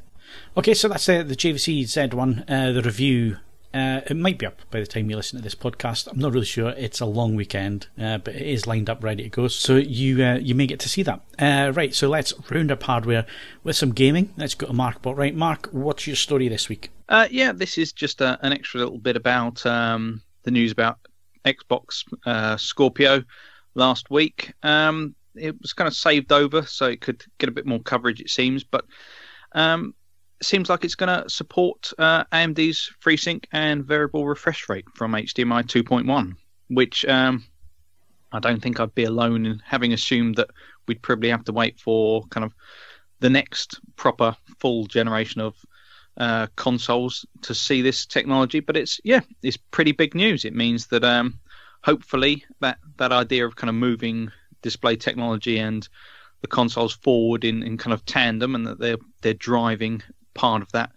okay, so that's the JVC Z1. The review. It might be up by the time you listen to this podcast. I'm not really sure. It's a long weekend, but it is lined up ready to go. So you may get to see that. Right, so let's round up hardware with some gaming. Let's go to Mark. Botwright. Mark, what's your story this week? This is just an extra little bit about the news about Xbox Scorpio last week. It was kind of saved over so it could get a bit more coverage, it seems, but it seems like it's going to support AMD's FreeSync and variable refresh rate from HDMI 2.1, which I don't think I'd be alone in having assumed that we'd probably have to wait for kind of the next proper full generation of consoles to see this technology. But it's pretty big news. It means that hopefully that idea of kind of moving display technology and the consoles forward in kind of tandem, and that they're driving part of that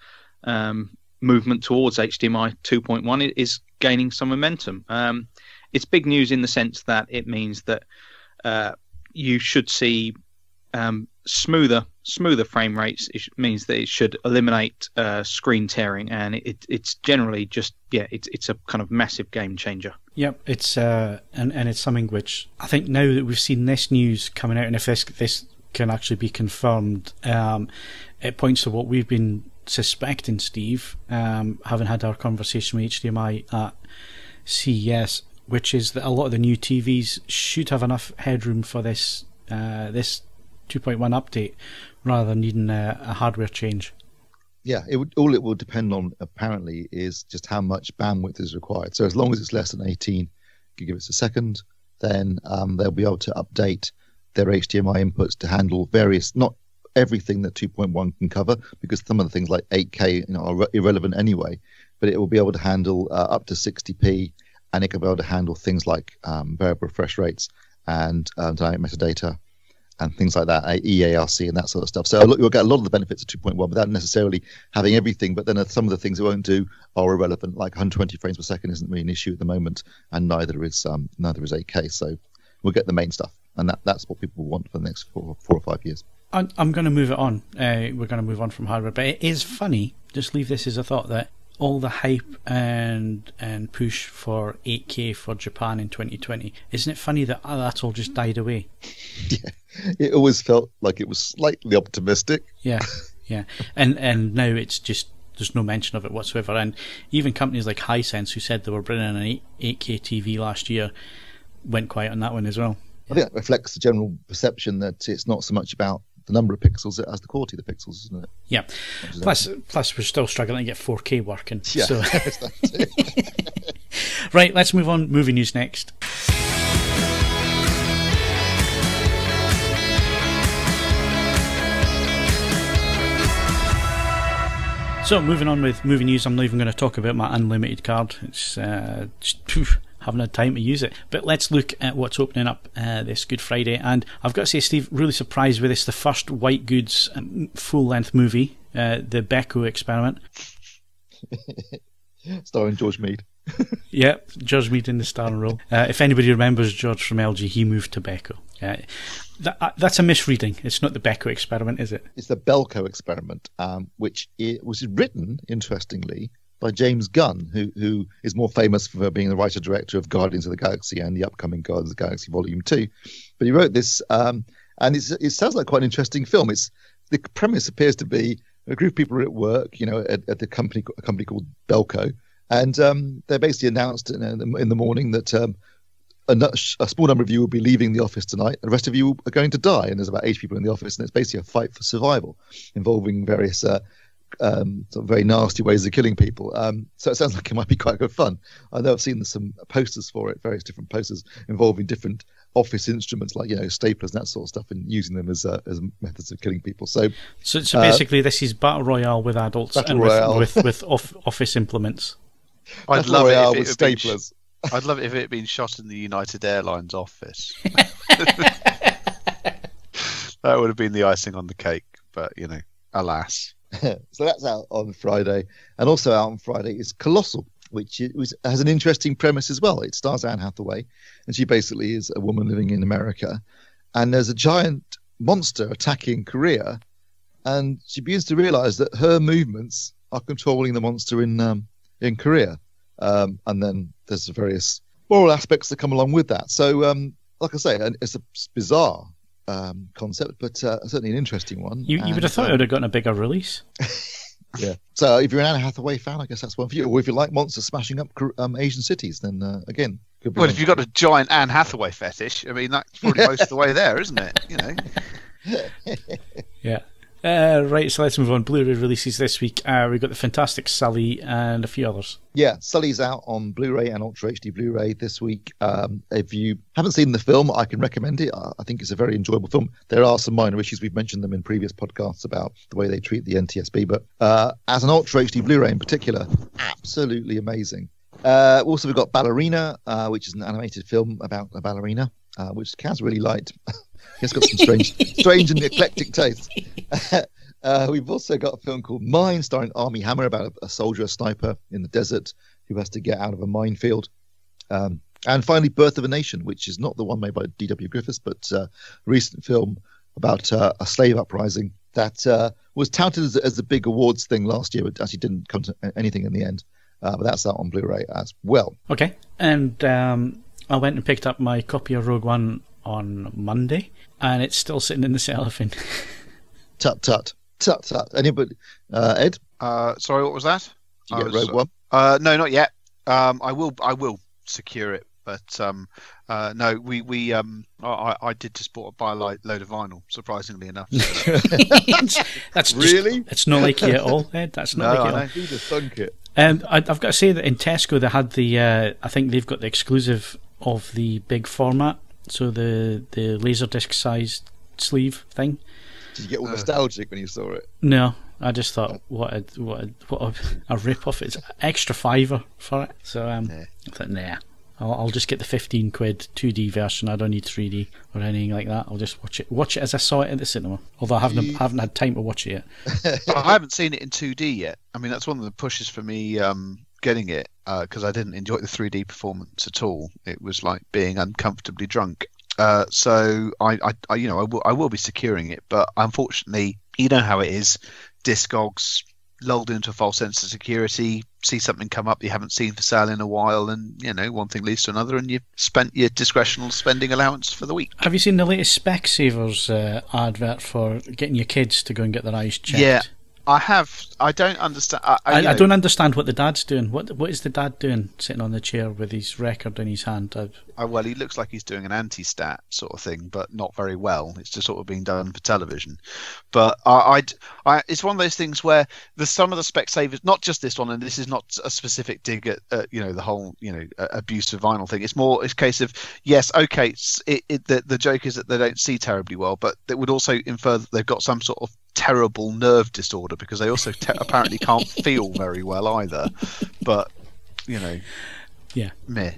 movement towards HDMI 2.1 is gaining some momentum. It's big news in the sense that it means that you should see smoother frame rates. It means that it should eliminate screen tearing, and it's generally just it's a kind of massive game changer. Yep, it's and it's something which I think now that we've seen this news coming out, and if this can actually be confirmed, it points to what we've been suspecting, Steve, having had our conversation with HDMI at CES, which is that a lot of the new TVs should have enough headroom for this 2.1 update rather than needing a hardware change. Yeah, all it will depend on apparently is just how much bandwidth is required. So as long as it's less than 18 gigabits a second, then they'll be able to update their HDMI inputs to handle various, not everything that 2.1 can cover, because some of the things like 8K are irrelevant anyway, but it will be able to handle up to 60p, and it can be able to handle things like variable refresh rates and dynamic metadata and things like that, EARC and that sort of stuff. So you'll get a lot of the benefits of 2.1 without necessarily having everything, but then some of the things it won't do are irrelevant, like 120 frames per second isn't really an issue at the moment, and neither is 8K. So we'll get the main stuff, and that's what people want for the next 4 or 5 years. I'm going to move it on. We're going to move on from hardware, but it is funny, just leave this as a thought, that all the hype and push for 8K for Japan in 2020, isn't it funny that that's all just died away? Yeah, it always felt like it was slightly optimistic. Yeah. And now it's just, there's no mention of it whatsoever. And even companies like Hisense, who said they were bringing an 8K TV last year, went quiet on that one as well. I think that reflects the general perception that it's not so much about the number of pixels as the quality of the pixels, isn't it? Yeah. Plus we're still struggling to get 4K working. Yeah. So. Right, let's move on. Movie news next. So moving on with movie news, I'm not even going to talk about my unlimited card. It's haven't had time to use it. But let's look at what's opening up this Good Friday. And I've got to say, Steve, really surprised with this. The first white goods full-length movie, the Belko Experiment. Starring George Mead. Yeah, George Mead in the starring role. If anybody remembers George from LG, he moved to Belko. That's a misreading. It's not the Belko Experiment, is it? It's the Belko Experiment, which was written, interestingly, by James Gunn, who is more famous for being the writer-director of Guardians of the Galaxy and the upcoming Guardians of the Galaxy Volume 2. But he wrote this, and it sounds like quite an interesting film. The premise appears to be a group of people are at work, at a company called Belko, and they basically announced in the morning that a small number of you will be leaving the office tonight, and the rest of you are going to die. And there's about 8 people in the office, and it's basically a fight for survival involving various sort of very nasty ways of killing people. So it sounds like it might be quite good fun. I know I've seen some posters for it, various different posters involving different office instruments like staplers and that sort of stuff, and using them as methods of killing people. So basically, this is battle royale with adults and with office implements. I'd love it if it with staplers. I'd love it if it had been shot in the United Airlines office. That would have been the icing on the cake, but alas. So that's out on Friday, and also out on Friday is Colossal, which has an interesting premise as well. It stars Anne Hathaway, and she basically is a woman living in America, and there's a giant monster attacking Korea, and she begins to realise that her movements are controlling the monster in Korea, and then there's the various moral aspects that come along with that. So, like I say, it's a bizarre concept, but certainly an interesting one. You would have thought it would have gotten a bigger release. Yeah. So if you're an Anne Hathaway fan, I guess that's one for you. Or if you like monsters smashing up Asian cities, then again, could be. Well, if you've got a giant Anne Hathaway fetish, I mean, that's probably most of the way there, isn't it? Yeah. Right, so let's move on. Blu-ray releases this week. We've got the fantastic Sully and a few others. Yeah, Sully's out on Blu-ray and Ultra HD Blu-ray this week. If you haven't seen the film, I can recommend it. I think it's a very enjoyable film. There are some minor issues. We've mentioned them in previous podcasts about the way they treat the NTSB, but as an Ultra HD Blu-ray in particular, absolutely amazing. Also, we've got Ballerina, which is an animated film about a ballerina, which Kaz really liked. It's got some strange and eclectic taste. We've also got a film called Mine, starring Armie Hammer, about a soldier, a sniper in the desert who has to get out of a minefield. And finally, Birth of a Nation, which is not the one made by D.W. Griffiths, but a recent film about a slave uprising that was touted as a big awards thing last year, but actually didn't come to anything in the end. But that's out on Blu-ray as well. Okay, and I went and picked up my copy of Rogue One on Monday, and it's still sitting in the cellophane. Tut. Anybody? Ed? Sorry, what was that? Did you get Rogue One? No, not yet. I will secure it, but no, I did just buy a load of vinyl, surprisingly enough. So. That's really? It's not like you at all, Ed. That's not like you at all. He just sunk it. I've got to say that in Tesco they had the I think they've got the exclusive of the big format, so the Laserdisc sized sleeve thing. Did you get all nostalgic when you saw it? No, I just thought what a rip off. It's extra $5 for it. So I thought, nah, I'll just get the £15 2D version. I don't need 3D or anything like that. I'll just watch it as I saw it at the cinema. Although I haven't had time to watch it yet. I haven't seen it in 2D yet. I mean, that's one of the pushes for me getting it, because I didn't enjoy the 3D performance at all. It was like being uncomfortably drunk. So I will be securing it, but unfortunately, you know how it is. Discogs lulled into a false sense of security, see something come up you haven't seen for sale in a while, and one thing leads to another, and you've spent your discretional spending allowance for the week. Have you seen the latest Specsavers advert for getting your kids to go and get their eyes checked? Yeah, I have. I don't understand. I don't understand what the dad's doing. What is the dad doing, sitting on the chair with his record in his hand? Well, he looks like he's doing an anti-stat sort of thing, but not very well. It's just sort of being done for television. But it's one of those things where some of the Specsavers, not just this one, and this is not a specific dig at the whole abuse of vinyl thing. It's more a case of, yes, okay, the joke is that they don't see terribly well, but it would also infer that they've got some sort of terrible nerve disorder, because they also apparently can't feel very well either. But meh.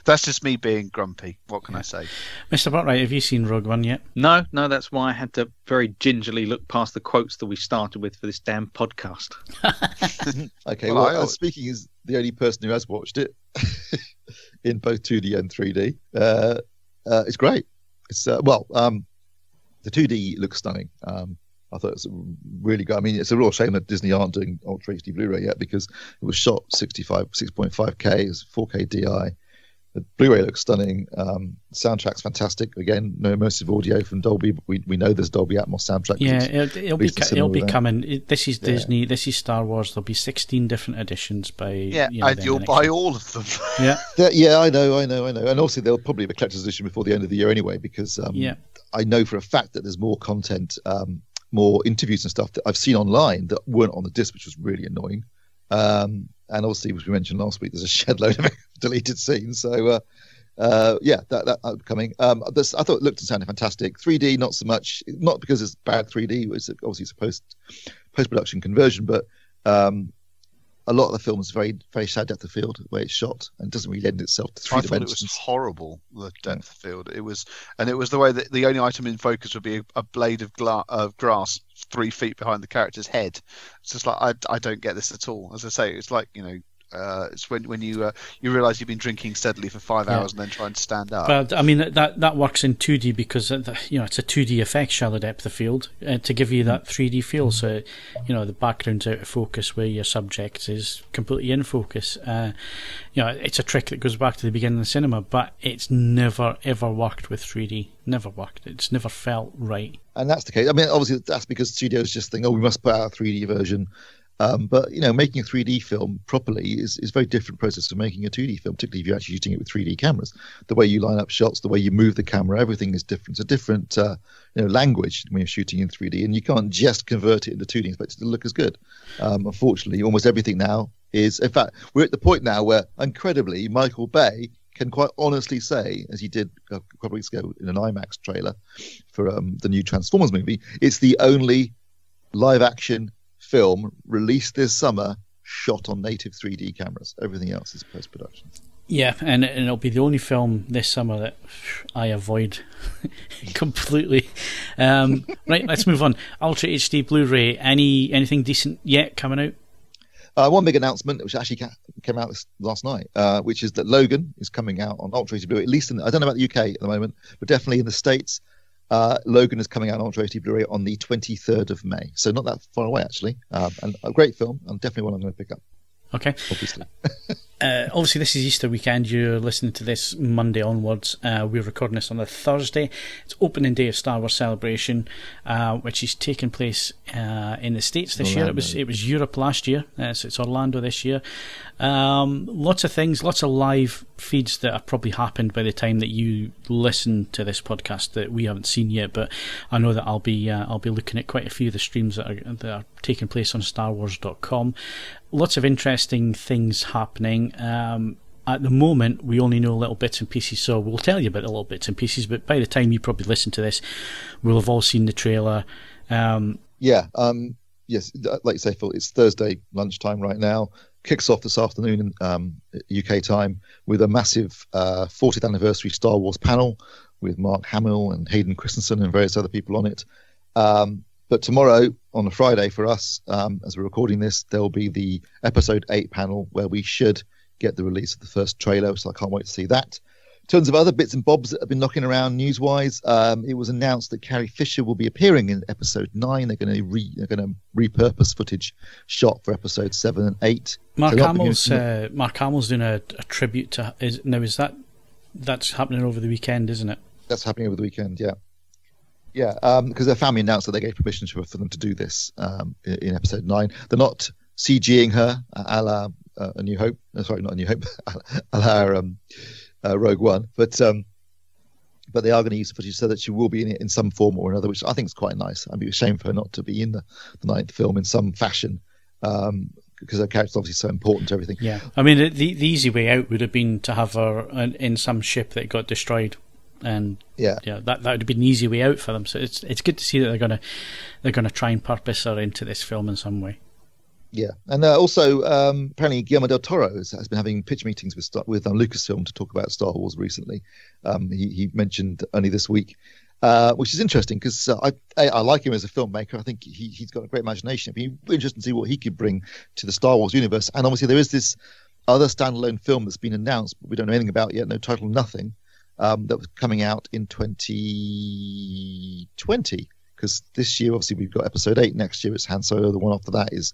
That's just me being grumpy. What can I say? Mr. Botwright, have you seen Rogue One yet? No, that's why I had to very gingerly look past the quotes that we started with for this damn podcast. Okay, well, speaking as the only person who has watched it in both 2D and 3D, it's great. It's the 2D looks stunning. I thought it's really good. I mean, it's a real shame that Disney aren't doing Ultra HD Blu-ray yet, because it was shot 6.5K, it's 4K DI. The Blu-ray looks stunning. Soundtrack's fantastic. Again, no immersive audio from Dolby, but we know there's Dolby Atmos soundtrack. Yeah, it'll be coming. This is Disney. This is Star Wars. There'll be 16 different editions by. And you'll buy all of them. Yeah, I know. And also, they'll probably have a collector's edition before the end of the year anyway, because I know for a fact that there's more content, more interviews and stuff that I've seen online that weren't on the disc, which was really annoying. And obviously, as we mentioned last week, there's a shed load of deleted scenes. So, that coming. I thought it looked and sounded fantastic. 3D, not so much. Not because it's bad 3D. It's obviously post-production conversion, but a lot of the film is very, very shallow depth of field where it's shot, and doesn't really lend itself to three dimensions. It was horrible, the depth of field. It was the way that the only item in focus would be a blade of grass 3 feet behind the character's head. It's just like I don't get this at all. As I say, it's like it's when you realise you've been drinking steadily for 5 hours and then trying to stand up. But I mean that works in 2D because it's a 2D effect, shallow depth of field, to give you that 3D feel. So the background's out of focus where your subject is completely in focus. It's a trick that goes back to the beginning of the cinema, but it's never ever worked with 3D. Never worked. It's never felt right. And that's the case. I mean, obviously that's because studios just think, we must put out a 3D version. But making a 3D film properly is a very different process to making a 2D film, particularly if you're actually shooting it with 3D cameras. The way you line up shots, the way you move the camera, everything is different. It's a different language when you're shooting in 3D, and you can't just convert it into 2D and expect it to look as good. Unfortunately, almost everything now is. In fact, we're at the point now where, incredibly, Michael Bay can quite honestly say, as he did a couple of weeks ago in an IMAX trailer for the new Transformers movie, it's the only live-action film released this summer shot on native 3D cameras. Everything else is post-production. Yeah, and it'll be the only film this summer that I avoid completely. Right, let's move on. Ultra HD Blu-ray. Anything decent yet coming out? One big announcement, which actually came out last night, which is that Logan is coming out on Ultra HD Blu-ray. At least I don't know about the UK at the moment, but definitely in the States. Logan is coming out on Ultra HD Blu-ray on the 23rd of May, so not that far away actually, and a great film, and definitely one I'm going to pick up. Okay. Obviously. Obviously, this is Easter weekend. You're listening to this Monday onwards. We're recording this on a Thursday. It's opening day of Star Wars Celebration, which is taking place in the States this year. It was Europe last year, so it's Orlando this year. Lots of things, lots of live feeds that have probably happened by the time that you listen to this podcast that we haven't seen yet. But I know that I'll be looking at quite a few of the streams that are taking place on StarWars.com. Lots of interesting things happening. At the moment, we only know little bits and pieces, so we'll tell you about the little bits and pieces, but by the time you probably listen to this, we'll have all seen the trailer. Yes, like you say, Phil, it's Thursday lunchtime right now. Kicks off this afternoon in UK time with a massive 40th anniversary Star Wars panel with Mark Hamill and Hayden Christensen and various other people on it. But tomorrow, on a Friday for us, as we're recording this, there'll be the Episode 8 panel where we should get the release of the first trailer, so I can't wait to see that. In terms of other bits and bobs that have been knocking around news-wise, it was announced that Carrie Fisher will be appearing in Episode 9. They're going to repurpose footage shot for Episode 7 and 8. Mark Hamill's doing a tribute to... That's happening over the weekend, isn't it? That's happening over the weekend, yeah. Yeah, because their family announced that they gave permission for them to do this in Episode 9. They're not CGing her a la A New Hope. Sorry, not A New Hope. A la Rogue One. But they are going to use the footage so that she will be in it in some form or another, which I think is quite nice. I'd be ashamed for her not to be in the ninth film in some fashion, because her character's obviously so important to everything. Yeah, I mean, the easy way out would have been to have her in some ship that got destroyed. And that would have been an easy way out for them. So it's good to see that they're gonna try and purpose her into this film in some way. Yeah, and also apparently Guillermo del Toro has been having pitch meetings with Lucasfilm to talk about Star Wars recently. He mentioned only this week, which is interesting because I like him as a filmmaker. I think he's got a great imagination. It'd be really interesting to see what he could bring to the Star Wars universe. And obviously there is this other standalone film that's been announced, but we don't know anything about yet. No title, nothing. That was coming out in 2020, because this year obviously we've got Episode 8. Next year it's Han Solo. The one after that is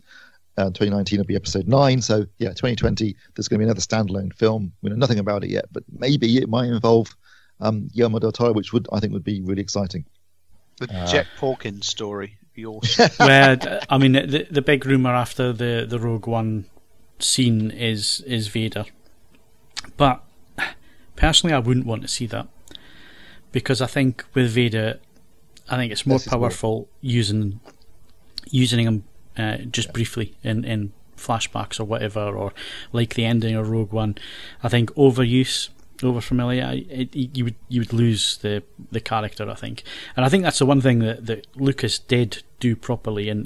2019 will be episode 9. So yeah, 2020 there's going to be another standalone film. We know nothing about it yet, but maybe it might involve Guillermo del Toro, which I think would be really exciting. The Jack Porkins story. Well, I mean, the big rumor after the Rogue One scene is Vader, but personally, I wouldn't want to see that, because I think with Vader, I think it's more powerful using him just briefly in flashbacks or whatever, or like the ending of Rogue One. I think overuse, overfamiliar, you would lose the character, I think. And I think that's the one thing that Lucas did do properly in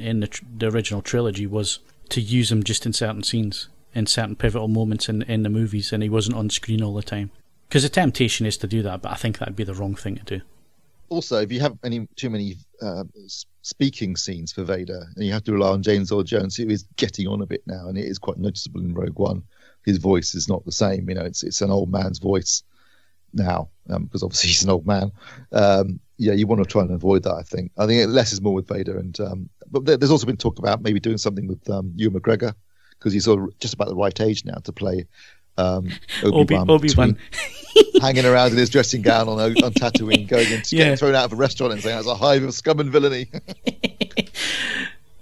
the original trilogy, was to use him just in certain scenes, in certain pivotal moments in the movies, and he wasn't on screen all the time. Because the temptation is to do that, but I think that'd be the wrong thing to do. Also, if you have too many speaking scenes for Vader, and you have to rely on James Earl Jones, who is getting on a bit now, and it is quite noticeable in Rogue One. His voice is not the same, it's an old man's voice now, because obviously he's an old man. You want to try and avoid that, I think. I think less is more with Vader, and but there's also been talk about maybe doing something with Ewan McGregor, because he's sort of just about the right age now to play Obi-Wan. Hanging around in his dressing gown on Tatooine, going and getting thrown out of a restaurant and saying that's a hive of scum and villainy.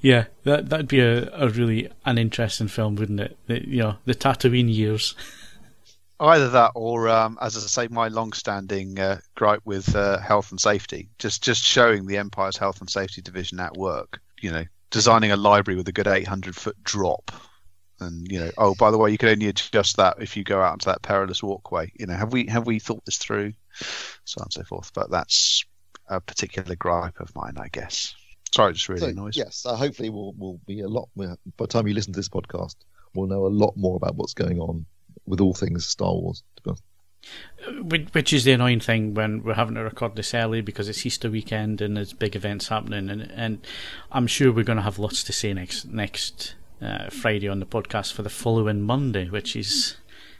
Yeah, that'd be a really uninteresting film, wouldn't it? The Tatooine years. Either that, or as I say, my long-standing gripe with health and safety, just showing the Empire's health and safety division at work. Designing a library with a good 800-foot drop. And oh, by the way, you can only adjust that if you go out onto that perilous walkway. Have we thought this through, so on and so forth? But that's a particular gripe of mine, I guess. Sorry, just really annoys. Yes, hopefully we'll be a lot. By the time you listen to this podcast, we'll know a lot more about what's going on with all things Star Wars. To be honest. Which is the annoying thing when we're having to record this early, because it's Easter weekend and there's big events happening, and I'm sure we're going to have lots to say next Friday on the podcast for the following Monday, which is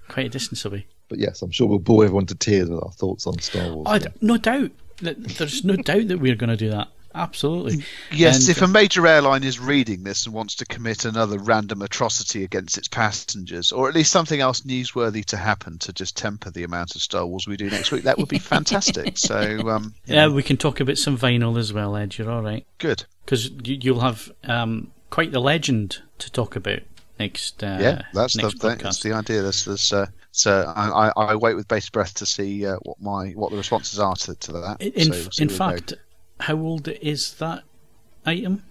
quite a distance away. But yes, I'm sure we'll bore everyone to tears with our thoughts on Star Wars. No doubt. There's no doubt that we're going to do that. Absolutely. Yes, if a major airline is reading this and wants to commit another random atrocity against its passengers, or at least something else newsworthy to happen to just temper the amount of Star Wars we do next week, that would be fantastic. So we can talk about some vinyl as well, Ed. You're all right. Good. Because you'll have quite the legend to talk about next. That's the idea. So I wait with bated breath to see what the responses are to that. In fact, how old is that item?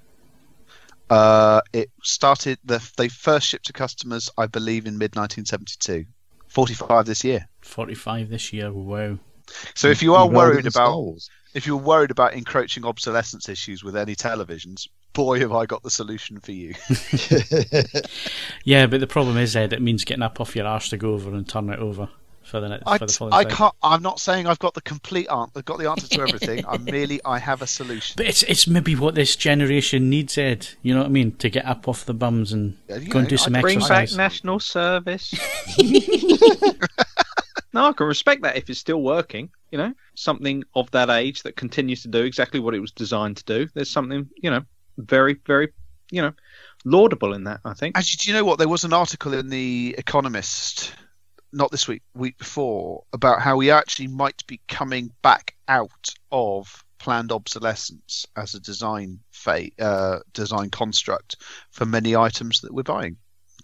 It started. They first shipped to customers, I believe, in mid-1972. 45 this year. 45 this year. Wow. So if you are worried about encroaching obsolescence issues with any televisions, boy, have I got the solution for you. Yeah, but the problem is, Ed, it means getting up off your arse to go over and turn it over for the following I can't. I'm not saying I've got the complete answer. I've got the answer to everything. I have a solution. But it's maybe what this generation needs, Ed. You know what I mean? To get up off the bums and go and do some exercise. Bring back national service. No, I can respect that if it's still working. Something of that age that continues to do exactly what it was designed to do. There's something, very, very, laudable in that, I think. Actually, do you know what? There was an article in The Economist, not this week before, about how we actually might be coming back out of planned obsolescence as a design construct for many items that we're buying.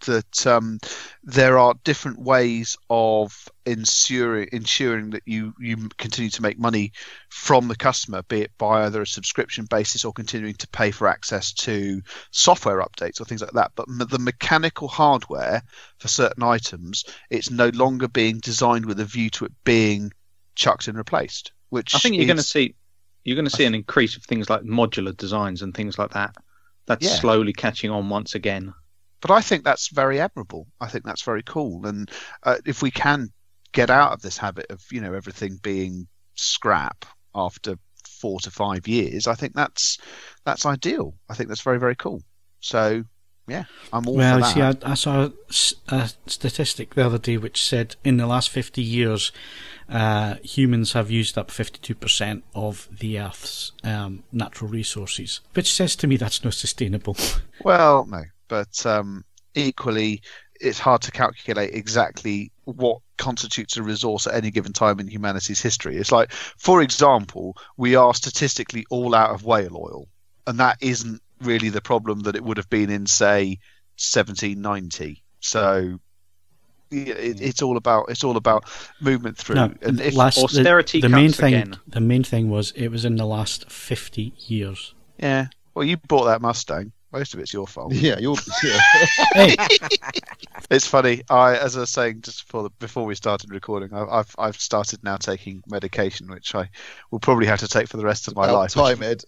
That there are different ways of ensuring that you continue to make money from the customer, be it by either a subscription basis or continuing to pay for access to software updates or things like that. But the mechanical hardware for certain items, it's no longer being designed with a view to it being chucked and replaced. Which I think you're going to see an increase of things like modular designs and things like that. That's slowly catching on once again. But I think that's very admirable. I think that's very cool. And if we can get out of this habit of, everything being scrap after 4 to 5 years, I think that's ideal. I think that's very, very cool. So, yeah, I'm all for that. Well, see, I saw a statistic the other day which said in the last 50 years, humans have used up 52% of the Earth's natural resources, which says to me that's not sustainable. Well, no. but equally, it's hard to calculate exactly what constitutes a resource at any given time in humanity's history. It's like, for example, we are statistically all out of whale oil, and that isn't really the problem that it would have been in, say, 1790. So it's all about movement through. No, and if austerity the cuts main thing, again. the main thing was it was in the last 50 years. Yeah, well, you bought that Mustang. Most of it's your fault. Yeah, Hey, It's funny. As I was saying just before we started recording, I've started now taking medication, which I will probably have to take for the rest of my life. Time, Ed.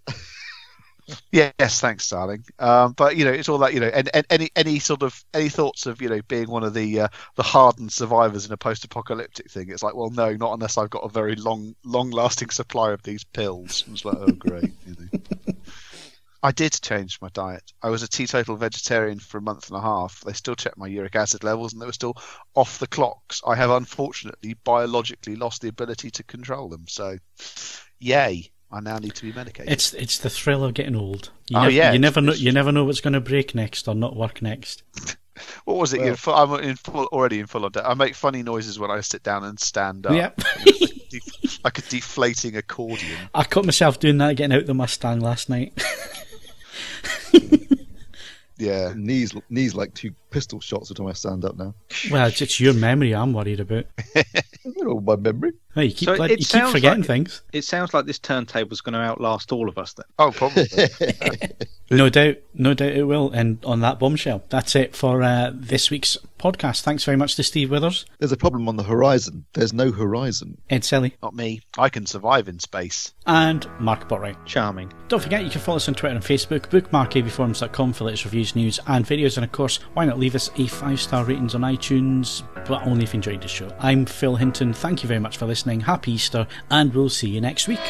Yes, thanks, darling. But it's all that, and any thoughts of being one of the hardened survivors in a post-apocalyptic thing. It's like, well, no, not unless I've got a very long-lasting supply of these pills. It's like, oh, great. I did change my diet. I was a teetotal vegetarian for a month and a half. They still checked my uric acid levels, and they were still off the clocks. I have unfortunately biologically lost the ability to control them. So, yay! I now need to be medicated. it's the thrill of getting old. You never know what's going to break next or not work next. What was it? Well, I'm already in full on debt. I make funny noises when I sit down and stand up. Yep. Like a deflating accordion. I caught myself doing that getting out the Mustang last night. Yeah. Knees like 2 pistol shots every time I stand up now. Well, it's your memory I'm worried about. My memory. Hey, you keep So it keep sounds forgetting like- things. It sounds like this turntable's going to outlast all of us then. Oh, probably. No doubt it will. And on that bombshell, that's it for this week's podcast. Thanks very much to Steve Withers, There's a problem on the horizon. There's no horizon. Ed Selley, Not me. I can survive in space. and Mark Botwright. Charming. Don't forget you can follow us on Twitter and Facebook, bookmark AVForums.com for latest reviews, news and videos, and of course, why not leave us a 5-star ratings on iTunes, but only if you enjoyed the show. I'm Phil Hinton, thank you very much for listening, happy Easter, and we'll see you next week.